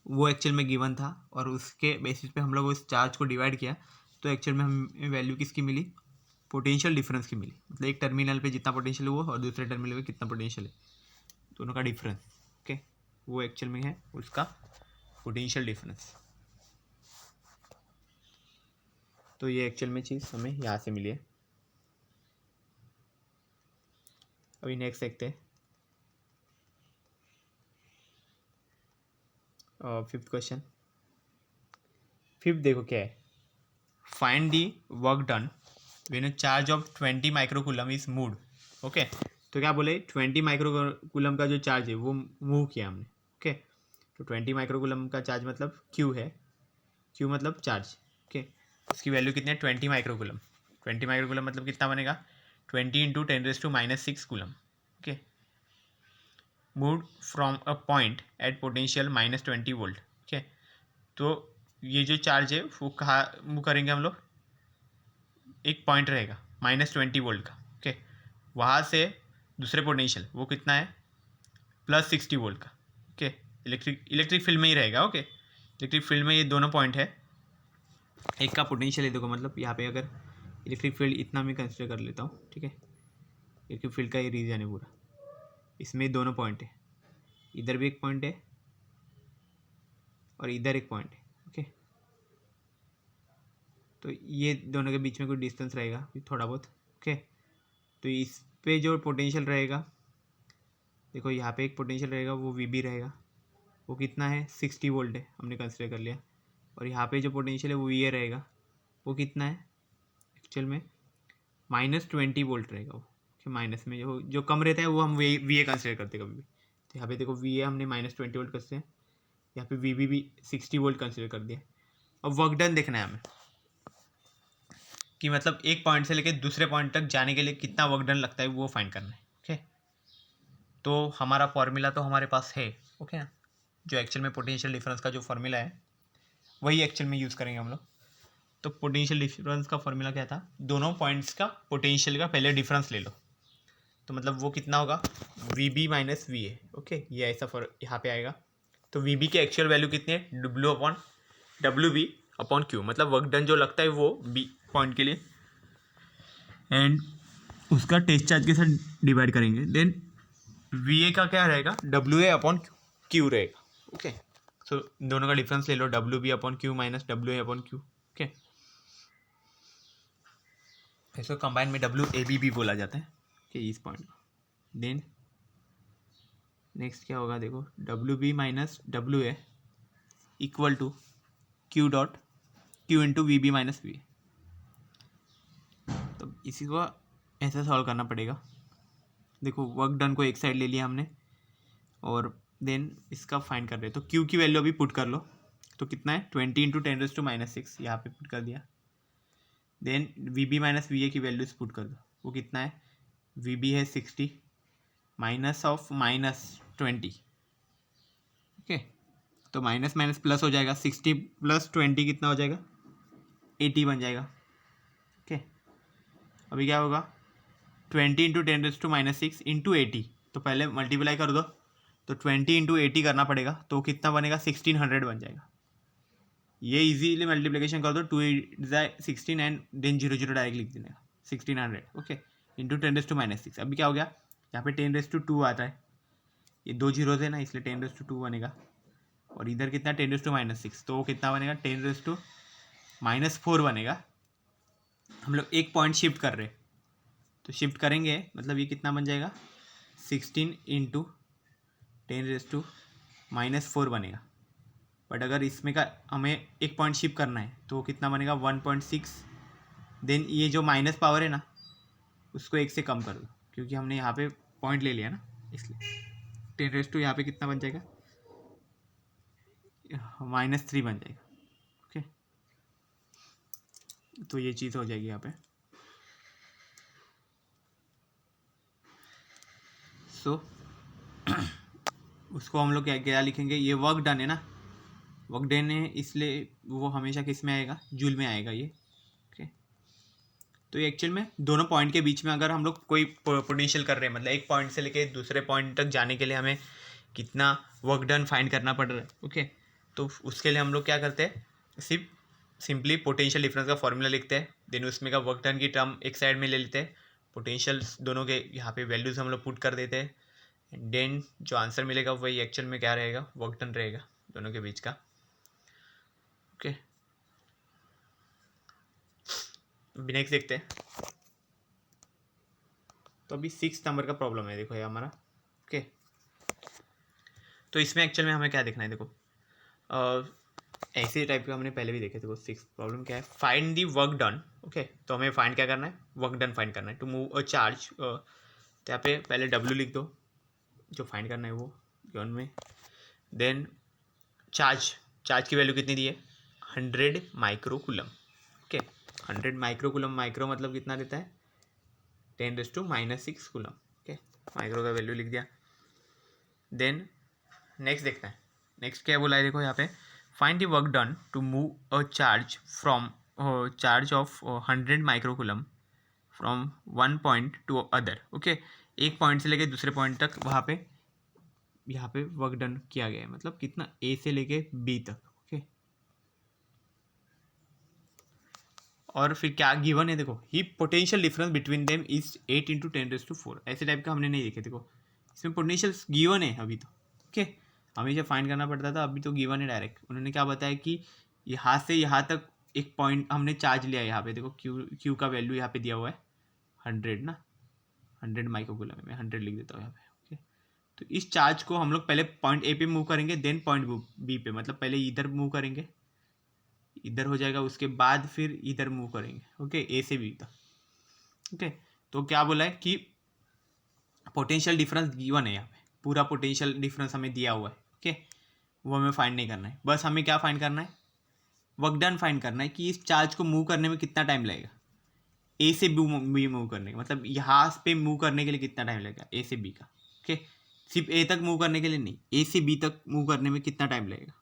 वो एक्चुअल में गिवन था, और उसके बेसिस पे हम लोग उस चार्ज को डिवाइड किया, तो एक्चुअल में हमें वैल्यू किसकी मिली, पोटेंशियल डिफरेंस की मिली। मतलब एक टर्मिनल पे जितना पोटेंशियल है वो और दूसरे टर्मिनल पे कितना पोटेंशियल है, दोनों का डिफरेंस, ओके। वो एक्चुअल में है उसका पोटेंशियल डिफरेंस। तो ये एक्चुअल में चीज़ हमें यहाँ से मिली है। अभी नेक्स्ट देखते हैं, फिफ्थ क्वेश्चन। फिफ्थ देखो क्या है, find the work done when a charge of 20 microcoulomb is moved, okay. तो क्या बोले, 20 माइक्रोकूलम का जो चार्ज है वो मूव किया हमने, ओके। तो 20 माइक्रोकूलम का चार्ज मतलब Q है, Q मतलब चार्ज, ओके। उसकी वैल्यू कितने, 20 माइक्रोकूलम। 20 माइक्रोकूलम मतलब कितना बनेगा, 20 into 10⁻⁻⁶ coulomb, okay. Moved from a point at potential -20 volt, okay. तो ये जो चार्ज है वो कहाँ मूव करेंगे हम लोग, एक पॉइंट रहेगा -20 वोल्ट का, ओके। वहाँ से दूसरे पोटेंशियल वो कितना है, +60 वोल्ट का, ओके। इलेक्ट्रिक फील्ड में ही रहेगा, ओके। इलेक्ट्रिक फील्ड में ये दोनों पॉइंट है, एक का पोटेंशियल है देखो, मतलब यहाँ पे अगर इलेक्ट्रिक फील्ड इतना मैं कंसिडर कर लेता हूँ, ठीक है, इलेक्ट्रिक फील्ड का ये रीजन है पूरा, इसमें दोनों पॉइंट है, इधर भी एक पॉइंट है और इधर एक पॉइंट है, ओके। तो ये दोनों के बीच में कोई डिस्टेंस रहेगा थोड़ा बहुत, ओके। तो इस पे जो पोटेंशियल रहेगा, देखो यहाँ पे एक पोटेंशियल रहेगा, वो VB रहेगा, वो कितना है 60 वोल्ट है, हमने कंसिडर कर लिया। और यहाँ पे जो पोटेंशियल है वो VA रहेगा, वो कितना है एक्चुअल में -20 वोल्ट रहेगा वो, कि माइनस में जो कम रहता है वो हम VA कंसिडर करते हैं कभी भी। तो यहाँ पे देखो VA हमने -20 वोल्ट करते हैं, यहाँ पे VB भी 60 वोल्ट कंसिडर कर दिया। अब वर्क डन देखना है हमें कि मतलब एक पॉइंट से लेकर दूसरे पॉइंट तक जाने के लिए कितना वर्क डन लगता है, वो फाइंड करना है, ओके। तो हमारा फॉर्मूला तो हमारे पास है, ओके ना, जो एक्चुअल में पोटेंशियल डिफरेंस का जो फॉर्मूला है वही एक्चुअल में यूज़ करेंगे हम लोग। तो पोटेंशियल डिफरेंस का फॉर्मूला क्या था, दोनों पॉइंट्स का पोटेंशियल का पहले डिफरेंस ले लो, तो मतलब वो कितना होगा VB माइनस VA, ओके, ये ऐसा यहाँ पे आएगा। तो VB की एक्चुअल वैल्यू कितनी है, WB अपॉन Q, मतलब वर्क डन जो लगता है वो B पॉइंट के लिए, एंड उसका टेस्ट चार्ज के साथ डिवाइड करेंगे। देन VA का क्या रहेगा, WA अपॉन Q रहेगा, ओके। सो दोनों का डिफरेंस ले लो, WB upon Q minus WA upon Q, okay. इसको कंबाइन में WAB भी बोला जाता है, कि इस पॉइंट को। देन नेक्स्ट क्या होगा, देखो WB minus WA equal to Q into VB minus VA। तो इसी को ऐसा सॉल्व करना पड़ेगा। देखो वर्क डन को एक साइड ले लिया हमने और देन इसका फाइंड कर रहे हैं, तो Q की वैल्यू अभी पुट कर लो, तो कितना है 20 इंटू 10⁻⁶ यहाँ पे पुट कर दिया। देन VB माइनस VA की वैल्यूज पुट कर दो, वो कितना है, VB है 60 माइनस ऑफ -20, ओके। तो माइनस माइनस प्लस हो जाएगा, 60 प्लस 20 कितना हो जाएगा 80 बन जाएगा, ओके। अभी क्या होगा 20 इंटू 10⁻⁶ इंटू 80, तो पहले मल्टीप्लाई कर दो, तो 20 इंटू 80 करना पड़ेगा, तो कितना बनेगा 1600 बन जाएगा। ये इजीली मल्टीप्लिकेशन कर दो, 2 × 16 एंड देन 0 डायरेक्ट लिख देने का 1600, ओके, इंटू 10⁻⁶। अभी क्या हो गया, यहाँ पे 10⁻² आता है, ये 2 जीरोज है ना, इसलिए 10⁻² बनेगा। और इधर कितना 10⁻⁻⁶, तो वो कितना बनेगा 10⁻⁻4 बनेगा। हम लोग एक पॉइंट शिफ्ट कर रहे हैं, तो शिफ्ट करेंगे मतलब ये कितना बन जाएगा 16 इंटू 10⁻⁻4 बनेगा। बट अगर इसमें का हमें एक पॉइंट शिफ्ट करना है तो कितना बनेगा 1.6। देन ये जो माइनस पावर है ना उसको 1 से कम कर दो, क्योंकि हमने यहाँ पे पॉइंट ले लिया ना, इसलिए 10⁻, यहाँ पे कितना बन जाएगा -3 बन जाएगा, ओके। तो ये चीज़ हो जाएगी यहाँ पे। सो उसको हम लोग क्या लिखेंगे, ये वर्क डन है ना, वर्क डन है इसलिए वो हमेशा किस में आएगा, जूल में आएगा ये, ओके। तो ये एक्चुअल में दोनों पॉइंट के बीच में अगर हम लोग कोई पोटेंशियल कर रहे हैं, मतलब एक पॉइंट से लेके दूसरे पॉइंट तक जाने के लिए हमें कितना वर्क डन फाइंड करना पड़ रहा है, ओके। तो उसके लिए हम लोग क्या करते हैं, सिंपली पोटेंशियल डिफरेंस का फॉर्मूला लिखते हैं, देन उसमें का वर्क डन की टर्म एक साइड में ले लेते हैं, पोटेंशियल दोनों के यहाँ पे वैल्यूज़ हम लोग पुट कर देते हैं, देन जो आंसर मिलेगा वही एक्चुअल में क्या रहेगा, वर्क डन रहेगा दोनों के बीच का, ओके। नेक्स्ट देखते हैं। तो अभी 6 नंबर का प्रॉब्लम है, देखो ये हमारा, ओके। तो इसमें एक्चुअल में हमें क्या देखना है, देखो ऐसे टाइप के हमने पहले भी देखे थे। 6 प्रॉब्लम क्या है, find the work done, okay. तो हमें फाइंड क्या करना है, वर्क डन फाइंड करना है टू मूव अ चार्ज। तो यहाँ पे पहले W लिख दो, जो फाइंड करना है वो गिवन में। देन चार्ज की वैल्यू कितनी दी है 100 माइक्रोकूलम, ओके। 100 माइक्रोकूलम, माइक्रो मतलब कितना देता है 10⁻⁻6 कूलम, ओके। माइक्रो का वैल्यू लिख दिया। देन नेक्स्ट देखते हैं, नेक्स्ट क्या बोला है, देखो यहाँ पे find the work done to move a charge from charge of 100 microcoulomb from one point to other, okay. एक पॉइंट से लेके दूसरे पॉइंट तक यहाँ पे वर्क डन किया गया है, मतलब कितना A से लेके B तक, ओके। और फिर क्या गिवन है देखो, he potential difference between them is 8 × 10⁴ ऐसे टाइप का हमने नहीं देखे। देखो इसमें पोटेंशियल गिवन है अभी तो, ओके हमेशा फाइंड करना पड़ता था, अभी तो गिवन है डायरेक्ट। उन्होंने क्या बताया कि यहाँ से यहाँ तक एक पॉइंट हमने चार्ज लिया है, यहाँ पे देखो क्यू का वैल्यू यहाँ पे दिया हुआ है 100 ना, 100 माइक्रोकूलम, मैं 100 लिख देता हूँ यहाँ पे, ओके। तो इस चार्ज को हम लोग पहले पॉइंट ए पे मूव करेंगे, देन पॉइंट बी पे, मतलब पहले इधर मूव करेंगे, इधर हो जाएगा, उसके बाद फिर इधर मूव करेंगे, ओके ए से बी तक, ओके। तो क्या बोला है कि पोटेंशियल डिफरेंस गिवन है यहाँ पे, पूरा पोटेंशियल डिफरेंस हमें दिया हुआ है, ओके। वो हमें फाइंड नहीं करना है, बस हमें क्या फाइंड करना है, वर्क डन फाइंड करना है कि इस चार्ज को मूव करने में कितना टाइम लगेगा, ए से बी मूव करने का, मतलब यहाँ पे मूव करने के लिए कितना टाइम लगेगा ए से बी का, ओके। सिर्फ ए तक मूव करने के लिए नहीं, ए से बी तक मूव करने में कितना टाइम लगेगा,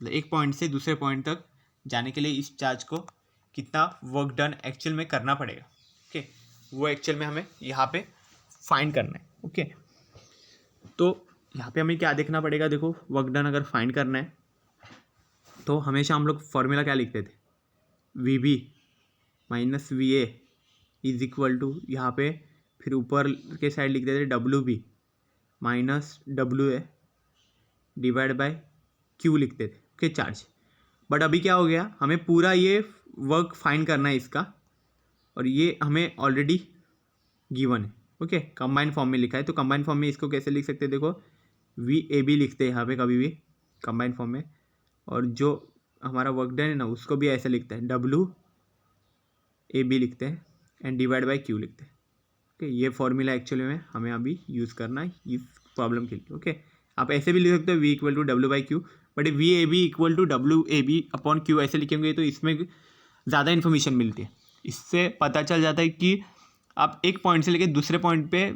मतलब एक पॉइंट से दूसरे पॉइंट तक जाने के लिए इस चार्ज को कितना वर्क डन एक्चुअल में करना पड़ेगा, ओके। वो एक्चुअल में हमें यहाँ पे फाइंड करना है, ओके। तो यहाँ पे हमें क्या देखना पड़ेगा, देखो वर्क डन अगर फाइंड करना है तो हमेशा हम लोग फॉर्मूला क्या लिखते थे, V B minus V A is equal to, यहाँ पे फिर ऊपर के साइड लिखते थे W B minus W A divide by Q लिखते थे, ओके चार्ज। बट अभी क्या हो गया, हमें पूरा ये वर्क फाइंड करना है इसका, और ये हमें ऑलरेडी गिवन है, ओके कंबाइन फॉर्म में लिखा है। तो कंबाइन फॉर्म में इसको कैसे लिख सकते हैं, देखो वी ए बी लिखते हैं यहाँ पे कभी भी कंबाइन फॉर्म में, और जो हमारा वर्क डन है ना उसको भी ऐसे लिखते हैं, डब्ल्यू ए बी लिखते हैं एंड डिवाइड बाय क्यू लिखते हैं, ओके। ये फॉर्मूला एक्चुअली में हमें अभी यूज़ करना है इस प्रॉब्लम के लिए, ओके। आप ऐसे भी लिख सकते हो V equal to W by Q, but V A B equal to W A B upon Q ऐसे लिखेंगे तो इसमें ज़्यादा इन्फॉर्मेशन मिलती है। इससे पता चल जाता है कि आप एक पॉइंट से लेकर दूसरे पॉइंट पे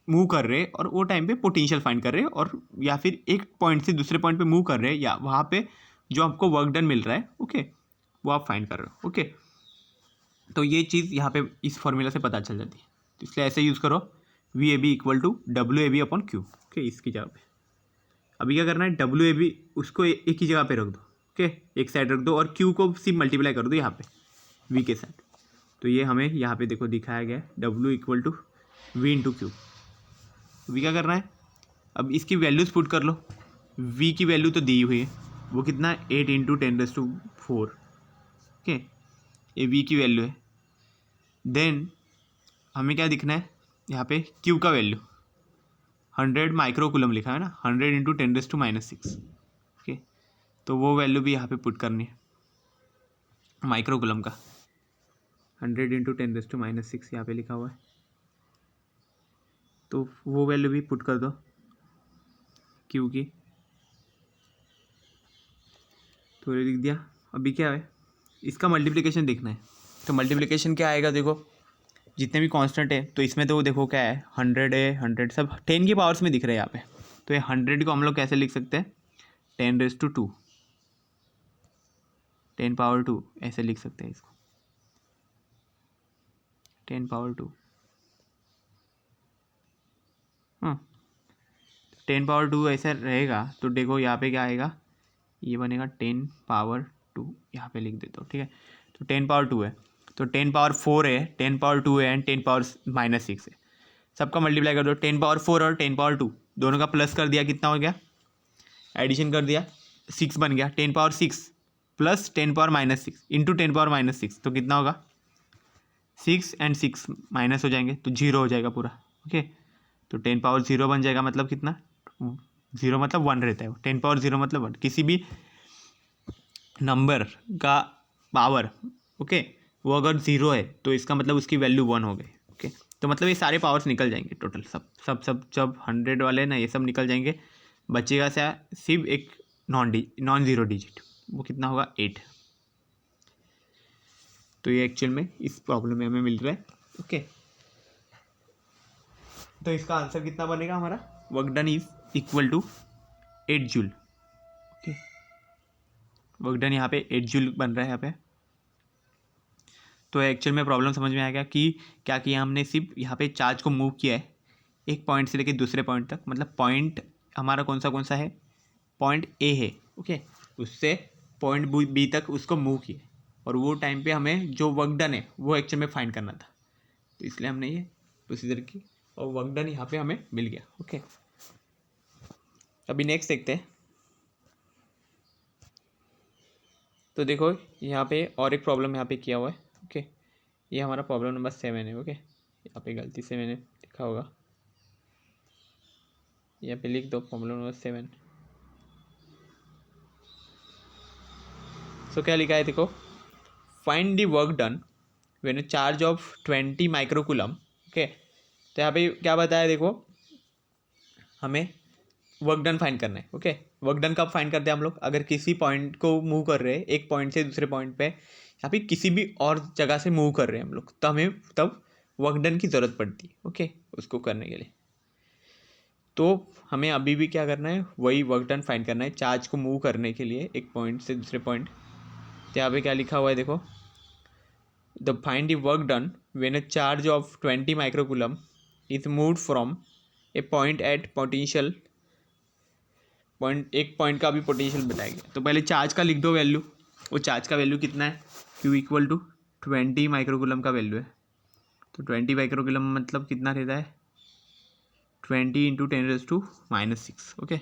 मूव कर रहे हैं और वो टाइम पे पोटेंशियल फाइंड कर रहे हैं, और या फिर एक पॉइंट से दूसरे पॉइंट पे मूव कर रहे हैं, या वहाँ पे जो आपको वर्क डन मिल रहा है, ओके वो आप फाइंड कर रहे हो, ओके। तो ये चीज़ यहाँ पे इस फॉर्मूला से पता चल जाती है, तो इसलिए ऐसे यूज़ करो, V A B equal to W A B upon Q, okay. इसकी जगह पे अभी क्या करना है, डब्ल्यू ए बी उसको एक ही जगह पे रख दो, ओके एक साइड रख दो, और क्यू को सिर्फ मल्टीप्लाई कर दो यहाँ पे वी के साथ। तो ये हमें यहाँ पे देखो दिखाया गया है W equal to V into Q. V क्या करना है, अब इसकी वैल्यूज़ पुट कर लो, वी की वैल्यू तो दी हुई है, वो कितना है 8 × 10⁴, ओके ये वी की वैल्यू है। देन हमें क्या दिखना है, यहाँ पे क्यू का वैल्यू 100 माइक्रोकूलम लिखा है ना, 100 × 10⁻⁶, ओके। तो वो वैल्यू भी यहाँ पे पुट करनी है माइक्रोकूलम का, 100 × 10⁻⁶ यहाँ पे लिखा हुआ है, तो वो वैल्यू भी पुट कर दो क्यू की, तो ये लिख दिया। अभी क्या है, इसका मल्टीप्लिकेशन देखना है, तो मल्टीप्लिकेशन क्या आएगा, देखो जितने भी कांस्टेंट है तो इसमें तो देखो क्या है 100 है, 100 सब 10 की पावर्स में दिख रहे हैं यहाँ पे। तो ये 100 को हम लोग कैसे लिख सकते हैं, 10⁻², 10⁻² ऐसे लिख सकते हैं इसको, 10⁻², हाँ 10⁻² ऐसा रहेगा। तो देखो यहाँ पे क्या आएगा, ये बनेगा 10⁻², यहाँ पे लिख देता हूँ, ठीक है। तो 10⁻² है, तो 10⁻4 है, 10⁻² है एंड 10⁻⁻⁶ है, सबका मल्टीप्लाई कर दो, 10⁻4 और 10⁻² दोनों का प्लस कर दिया, कितना हो गया, एडिशन कर दिया 6 बन गया, 10⁻6 प्लस 10⁻⁻6 इंटू 10⁻⁻6, तो कितना होगा 6 एंड 6 माइनस हो जाएंगे तो 0 हो जाएगा पूरा, ओके। तो 10⁻0 बन जाएगा, मतलब कितना 0 मतलब 1 रहता है, 10⁻0 मतलब 1, किसी भी नंबर का पावर, ओके वो अगर 0 है तो इसका मतलब उसकी वैल्यू 1 हो गई, ओके। तो मतलब ये सारे पावर्स निकल जाएंगे टोटल, सब जब 100 वाले ना ये सब निकल जाएंगे, बचेगा सिर्फ एक नॉन ज़ीरो डिजिट, वो कितना होगा 8। तो ये एक्चुअल में इस प्रॉब्लम में हमें मिल रहा है, ओके। तो इसका आंसर कितना बनेगा हमारा, work done is equal to 8 joule, okay. Work done यहाँ पे 8 जूल बन रहा है यहाँ पे। तो एक्चुअल में प्रॉब्लम समझ में आ गया कि क्या किया हमने, सिर्फ यहाँ पे चार्ज को मूव किया है एक पॉइंट से लेकर दूसरे पॉइंट तक, मतलब पॉइंट हमारा कौन सा है, पॉइंट ए है, ओके, उससे पॉइंट बी तक उसको मूव किया, और वो टाइम पे हमें जो वर्क डन है वो एक्चुअल में फाइंड करना था, तो इसलिए हमने ये प्रोसीजर की और वर्क डन यहाँ पे हमें मिल गया। ओके, अभी नेक्स्ट देखते हैं। तो देखो यहाँ पे और एक प्रॉब्लम यहाँ पे किया हुआ है। ओके, ये हमारा प्रॉब्लम नंबर 7 है। ओके, यहाँ पे गलती से मैंने लिखा होगा, यहाँ पे लिख दो प्रॉब्लम नंबर 7। सो क्या लिखा है देखो, find the work done when a charge of 20 microcoulomb. Okay, तो यहाँ पे क्या बताया देखो, हमें वर्क डन फाइंड करना है। ओके, वर्क डन कब फाइंड करते हैं हम लोग, अगर किसी पॉइंट को मूव कर रहे हैं, एक पॉइंट से दूसरे पॉइंट पे या फिर किसी भी और जगह से मूव कर रहे हैं हम लोग, तो हमें तब वर्क डन की ज़रूरत पड़ती है। ओके, उसको करने के लिए तो हमें अभी भी क्या करना है, वही वर्क डन फाइंड करना है चार्ज को मूव करने के लिए एक पॉइंट से दूसरे पॉइंट। तो यहाँ पे क्या लिखा हुआ है देखो, the find the work done when a charge of 20 microcoulomb is moved from A point at potential point, एक पॉइंट का भी पोटेंशियल बताया गया। तो पहले चार्ज का लिख दो वैल्यू, वो चार्ज का वैल्यू कितना है, Q इक्वल टू 20 माइक्रोकूलम का वैल्यू है। तो 20 माइक्रोकूलम मतलब कितना रहता है, 20 इंटू 10⁻⁻⁶। ओके,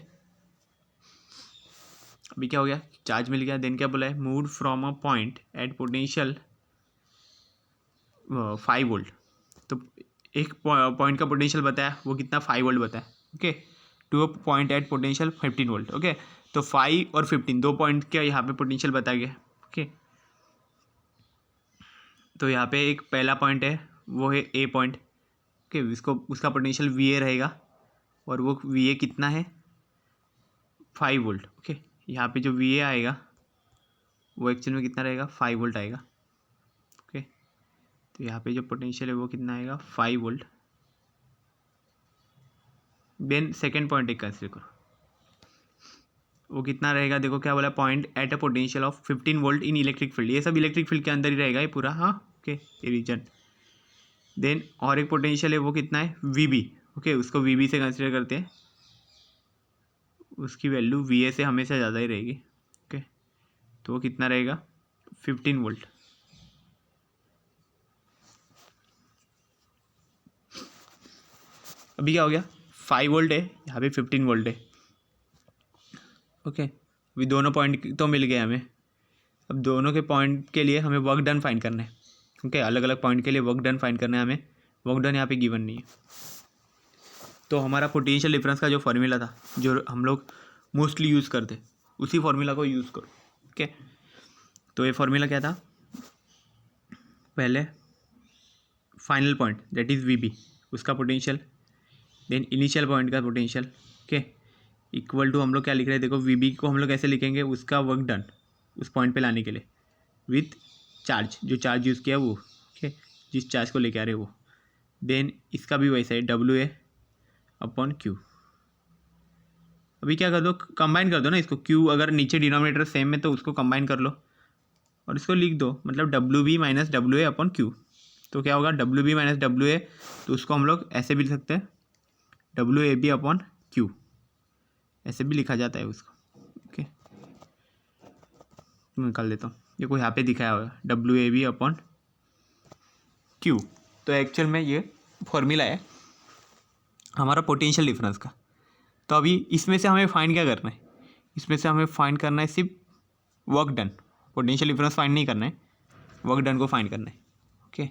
अभी क्या हो गया, चार्ज मिल गया। देन क्या बोला है, moved from a point at potential 5 volt. तो एक पॉइंट का पोटेंशियल बताया, वो कितना 5 वोल्ट बताया। Okay, to a point at potential 15 volt. Okay, तो 5 और 15 दो पॉइंट का यहाँ पे पोटेंशियल बताया गया। ओके, तो यहाँ पे एक पहला पॉइंट है, वो है ए पॉइंट। ओके, उसका पोटेंशियल वी ए रहेगा और वो वी ए कितना है, 5 वोल्ट। ओके, यहाँ पे जो वी ए आएगा वो एक्चुअल में कितना रहेगा, 5 वोल्ट आएगा। ओके, तो यहाँ पे जो पोटेंशियल है वो कितना आएगा, 5 वोल्ट। देन सेकेंड पॉइंट एक कंसिडर करो, वो कितना रहेगा, देखो क्या बोला, point at a potential of 15 volt in electric field. ये सब इलेक्ट्रिक फील्ड के अंदर ही रहेगा ये पूरा। हाँ, ओके, ये रीजन। देन और एक पोटेंशियल है, वो कितना है, वी बी। ओके, उसको वी बी से कंसिडर करते हैं, उसकी वैल्यू वी ए से हमेशा ज़्यादा ही रहेगी। ओके, तो वो कितना रहेगा, 15 वोल्ट। अभी क्या हो गया, 5 वोल्ट है, यहाँ पे 15 वोल्ट है। ओके, अभी दोनों पॉइंट तो मिल गए हमें। अब दोनों के पॉइंट के लिए हमें वर्क डन फाइंड करना है। ओके, अलग अलग पॉइंट के लिए वर्क डन फाइंड करना है हमें। वर्क डन यहाँ पे गिवन नहीं है। तो हमारा पोटेंशियल डिफरेंस का जो फॉर्मूला था, जो हम लोग मोस्टली यूज़ करते, उसी फॉर्मूला को यूज़ करो। ओके, तो ये फॉर्मूला क्या था, पहले final point that is V B, उसका पोटेंशियल, देन इनिशियल पॉइंट का पोटेंशियल। ओके, इक्वल टू हम लोग क्या लिख रहे हैं, देखो वी बी को हम लोग कैसे लिखेंगे, उसका वर्क डन उस पॉइंट पे लाने के लिए विथ चार्ज, जो चार्ज यूज़ किया वो। ओके, जिस चार्ज को लेके आ रहे हैं वो। देन इसका भी वैसा है, डब्ल्यू ए अपॉन क्यू। अभी क्या कर दो, कंबाइन कर दो ना इसको, क्यू अगर नीचे डिनोमिनेटर सेम है तो उसको कंबाइन कर लो और इसको लिख दो, मतलब W B minus W A upon Q. तो क्या होगा, W B minus W A, तो उसको हम लोग ऐसे भी लिख सकते हैं, W A B upon Q, ऐसे भी लिखा जाता है उसको। ओके, निकाल देता हूँ, ये को यहाँ पे दिखाया हुआ है, W A B upon Q. तो एक्चुअल में ये फॉर्मूला है हमारा पोटेंशियल डिफरेंस का। तो अभी इसमें से हमें फाइंड क्या करना है, इसमें से हमें फाइंड करना है सिर्फ work done, potential difference find नहीं करना है, वर्क डन को फाइंड करना है। ओके,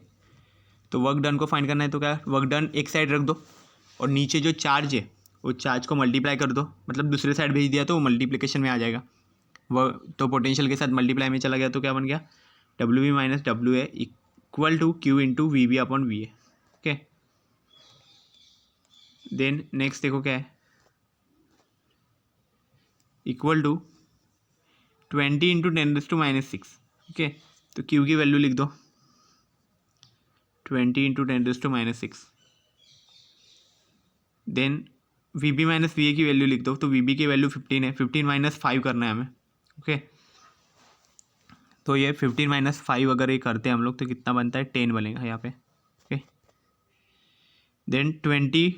तो वर्क डन को फाइंड करना है, तो क्या, वर्क डन एक साइड रख दो और नीचे जो चार्ज है वो चार्ज को मल्टीप्लाई कर दो, मतलब दूसरे साइड भेज दिया तो वो मल्टीप्लिकेशन में आ जाएगा। वह तो पोटेंशियल के साथ मल्टीप्लाई में चला गया, तो क्या बन गया, W B minus W A equal to Q into V B upon V A. Okay, then next देखो क्या है, इक्वल टू 20 इंटू 10⁻⁻⁶। ओके, तो क्यू की वैल्यू लिख दो, 20 into 10⁻⁻⁶। Then V B minus V A की वैल्यू लिख दो, तो वी बी की वैल्यू 15 है, 15 माइनस 5 करना है हमें। ओके, तो ये 15 माइनस 5 अगर ये करते हैं हम लोग तो कितना बनता है, 10 बनेगा यहाँ पे। ओके, देन 20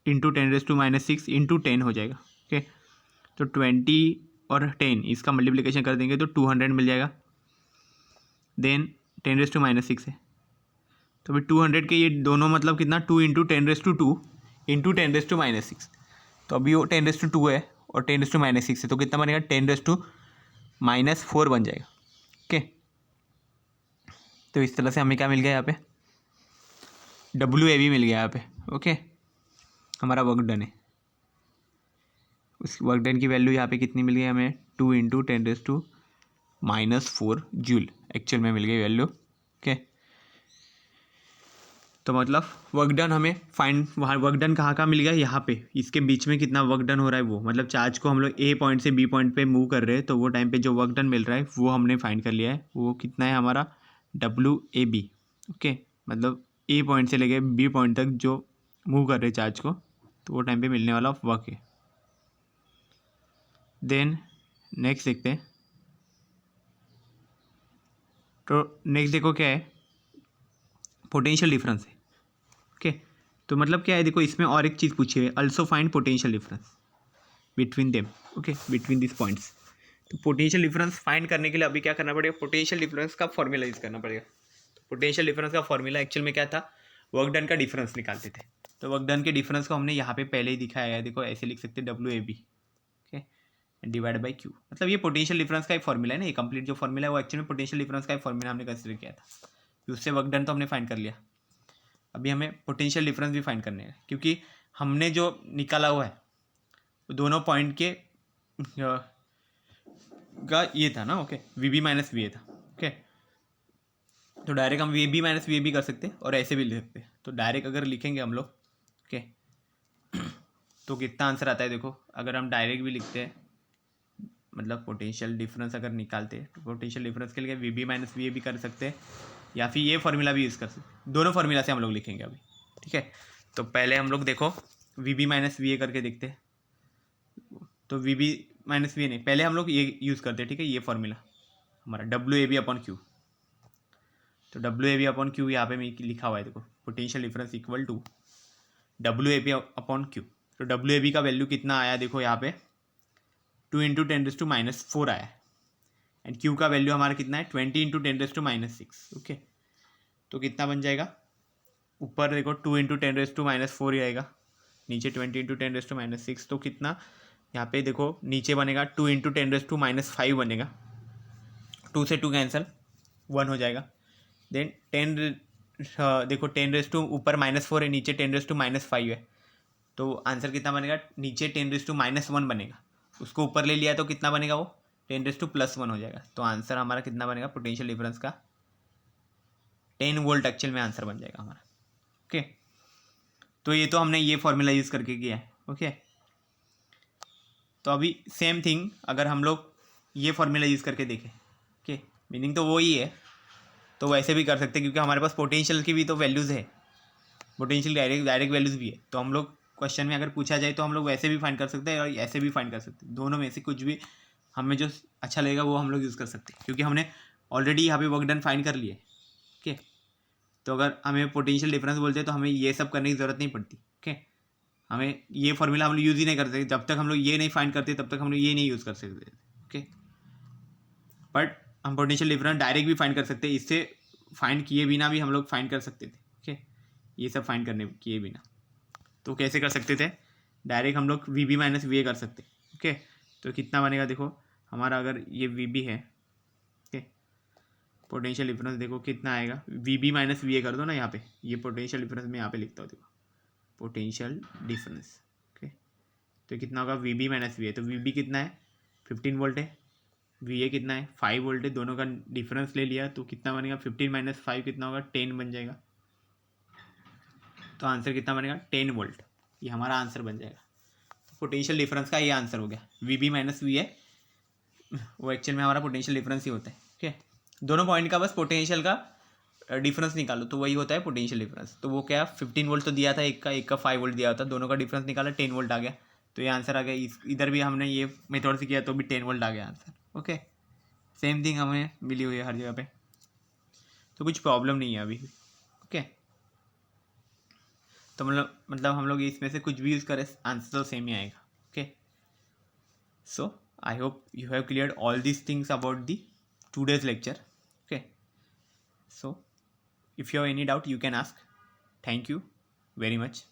इंटू 10⁻⁻⁶ इंटू 10 हो जाएगा। ओके, तो 20 और 10 इसका मल्टीप्लिकेशन कर देंगे तो 200 मिल जाएगा। देन 10⁻⁶ है। तो अभी 200 के ये दोनों मतलब कितना 2 × 10⁻² इंटू 10⁻⁶। तो अभी वो 10⁻² है और 10⁻⁶ है, तो कितना बनेगा 10⁻⁻4 बन जाएगा। ओके, तो इस तरह से हमें क्या मिल गया यहाँ पे, WAV मिल गया यहाँ पे। ओके, हमारा वर्क डन है। उस वर्क डन की वैल्यू यहाँ पे कितनी मिल गई हमें, 2 × 10⁻⁻4 जूल एक्चुअल में मिल गई वैल्यू। ओके, तो मतलब वर्क डन हमें फाइंड, वहाँ वर्क डन कहाँ मिल गया, यहाँ पे इसके बीच में कितना वर्क डन हो रहा है वो, मतलब चार्ज को हम लोग A पॉइंट से B पॉइंट पे मूव कर रहे हैं, तो वो टाइम पे जो वर्क डन मिल रहा है वो हमने फाइंड कर लिया है। वो कितना है हमारा WAB। ओके, मतलब A पॉइंट से लेके B पॉइंट तक जो मूव कर रहे हैं चार्ज को, तो वो टाइम पे मिलने वाला वर्क है। देन नेक्स्ट देखते हैं। तो नेक्स्ट देखो क्या है, पोटेंशियल डिफरेंस है। ओके, तो मतलब क्या है, देखो इसमें और एक चीज़ पूछी है, also find potential difference between them. Okay, between this points. तो पोटेंशियल डिफरेंस फाइंड करने के लिए अभी क्या करना पड़ेगा, पोटेंशियल डिफरेंस का फॉर्मूला यूज़ करना पड़ेगा। तो पोटेंशियल डिफरेंस का फॉर्मूला एक्चुअल में क्या था, वर्क डन का डिफरेंस निकालते थे। तो वर्क डन के डिफरेंस को हमने यहाँ पे पहले ही दिखाया है, देखो ऐसे लिख सकते WAB, okay, divide by Q। मतलब ये पोटेंशियल डिफरेंस का एक फॉर्मूला है ना, ये कंप्लीट जो फॉर्मूला है वो एक्चुअल में पोटेंशियल डिफरेंस का एक फॉर्मूला हमने कंसिडर किया था। उससे वर्क डन तो हमने फाइंड कर लिया। अभी हमें पोटेंशियल डिफरेंस भी फाइंड करने हैं, क्योंकि हमने जो निकाला हुआ है वो दोनों पॉइंट के का ये था ना। ओके, VB - VA था। ओके, तो डायरेक्ट हम VB - VA भी कर सकते हैं और ऐसे भी लिख सकते हैं। तो डायरेक्ट अगर लिखेंगे हम लोग, ओके, तो कितना आंसर आता है देखो, अगर हम डायरेक्ट भी लिखते हैं, मतलब पोटेंशियल डिफरेंस अगर निकालते हैं, तो पोटेंशियल डिफरेंस के लिए VB - VA भी कर सकते हैं, या फिर ये फॉर्मूला भी यूज़ कर सकते हैं। दोनों फॉर्मूला से हम लोग लिखेंगे अभी, ठीक है। तो पहले हम लोग देखो VB - VA करके देखते हैं। तो VB - VA नहीं, पहले हम लोग ये यूज़ करते हैं, ठीक है, ये फॉर्मूला हमारा WAB/Q। तो WAB/Q यहाँ पे मैं लिखा हुआ है, देखो potential difference equal to WAB/Q। तो WAB का वैल्यू कितना आया देखो यहाँ पे, 2 × 10⁻⁴ आया है, एंड Q का वैल्यू हमारा कितना है, 20 × 10⁻�6। ओके, तो कितना बन जाएगा, ऊपर देखो 2 × 10⁻⁴ ही आएगा, नीचे 20 × 10⁻�6। तो कितना यहाँ पे देखो नीचे बनेगा 2 × 10⁻5 बनेगा, 2 से 2 कैंसिल, 1 हो जाएगा। देन 10 देखो 10 ऊपर -4 है, नीचे 10⁻5 है, तो आंसर कितना बनेगा, नीचे 10⁻1 बनेगा, उसको ऊपर ले लिया तो कितना बनेगा, वो 10⁻+1 हो जाएगा। तो आंसर हमारा कितना बनेगा पोटेंशियल डिफरेंस का, 10 वोल्ट एक्चुअल में आंसर बन जाएगा हमारा। ओके, तो ये तो हमने ये फॉर्मूला यूज़ करके किया है। ओके, तो अभी सेम थिंग अगर हम लोग ये फॉर्मूला यूज़ करके देखें, ओके, मीनिंग तो वो ही है, तो वैसे भी कर सकते हैं, क्योंकि हमारे पास पोटेंशियल की भी तो वैल्यूज़ है, पोटेंशियल डायरेक्ट वैल्यूज़ भी है। तो हम लोग क्वेश्चन में अगर पूछा जाए तो हम लोग वैसे भी फाइंड कर सकते हैं और ऐसे भी फाइंड कर सकते हैं, दोनों में से कुछ भी हमें जो अच्छा लगेगा वो हम लोग यूज़ कर सकते हैं, क्योंकि हमने ऑलरेडी यहाँ पे वर्क डन फाइंड कर लिए। ओके, तो अगर हमें पोटेंशियल डिफरेंस बोलते हैं तो हमें ये सब करने की ज़रूरत नहीं पड़ती। ओके, हमें ये फॉर्मूला हम लोग यूज़ ही नहीं कर सकते, जब तक हम लोग ये नहीं फाइंड करते तब तक हम लोग ये नहीं यूज़ कर सकते। ओके, बट हम पोटेंशियल डिफरेंस डायरेक्ट भी फाइंड कर सकते हैं, इससे फाइंड किए बिना भी हम लोग फाइंड कर सकते थे। ओके, ये सब फाइंड करने किए बिना, तो कैसे कर सकते थे, डायरेक्ट हम लोग VB - VA कर सकते। ओके, तो कितना बनेगा देखो हमारा, अगर ये VB है, ओके, पोटेंशियल डिफरेंस देखो कितना आएगा, VB - VA कर दो ना यहाँ पे, ये पोटेंशियल डिफरेंस मैं यहाँ पे लिखता हूँ, देखो पोटेंशियल डिफरेंस। ओके, तो कितना होगा VB - VA, तो VB कितना है 15 वोल्ट है, VA कितना है 5 वोल्ट है, दोनों का डिफरेंस ले लिया तो कितना बनेगा 15 - 5 कितना होगा 10 बन जाएगा। तो आंसर कितना बनेगा 10 वोल्ट, ये हमारा आंसर बन जाएगा। तो पोटेंशियल डिफरेंस का ये आंसर हो गया, VB - VA वो एक्चुअल में हमारा पोटेंशियल डिफरेंस ही होता है। ओके, दोनों पॉइंट का बस पोटेंशियल का डिफरेंस निकालो तो वही होता है पोटेंशियल डिफरेंस। तो वो क्या 15 वोल्ट तो दिया था, एक का 5 वोल्ट दिया था, दोनों का डिफरेंस निकाला 10 वोल्ट आ गया, तो ये आंसर आ गया। इधर भी हमने ये मेथड से किया तो भी 10 वोल्ट आ गया आंसर। ओके, सेम थिंग हमें मिली हुई है हर जगह पे, तो कुछ प्रॉब्लम नहीं है अभी। ओके, तो मतलब हम लोग इसमें से कुछ भी यूज़ करें आंसर तो सेम ही आएगा। Okay, so I hope you have cleared all these things about the today's lecture. Okay, So if you have any doubt, you can ask. Thank you very much.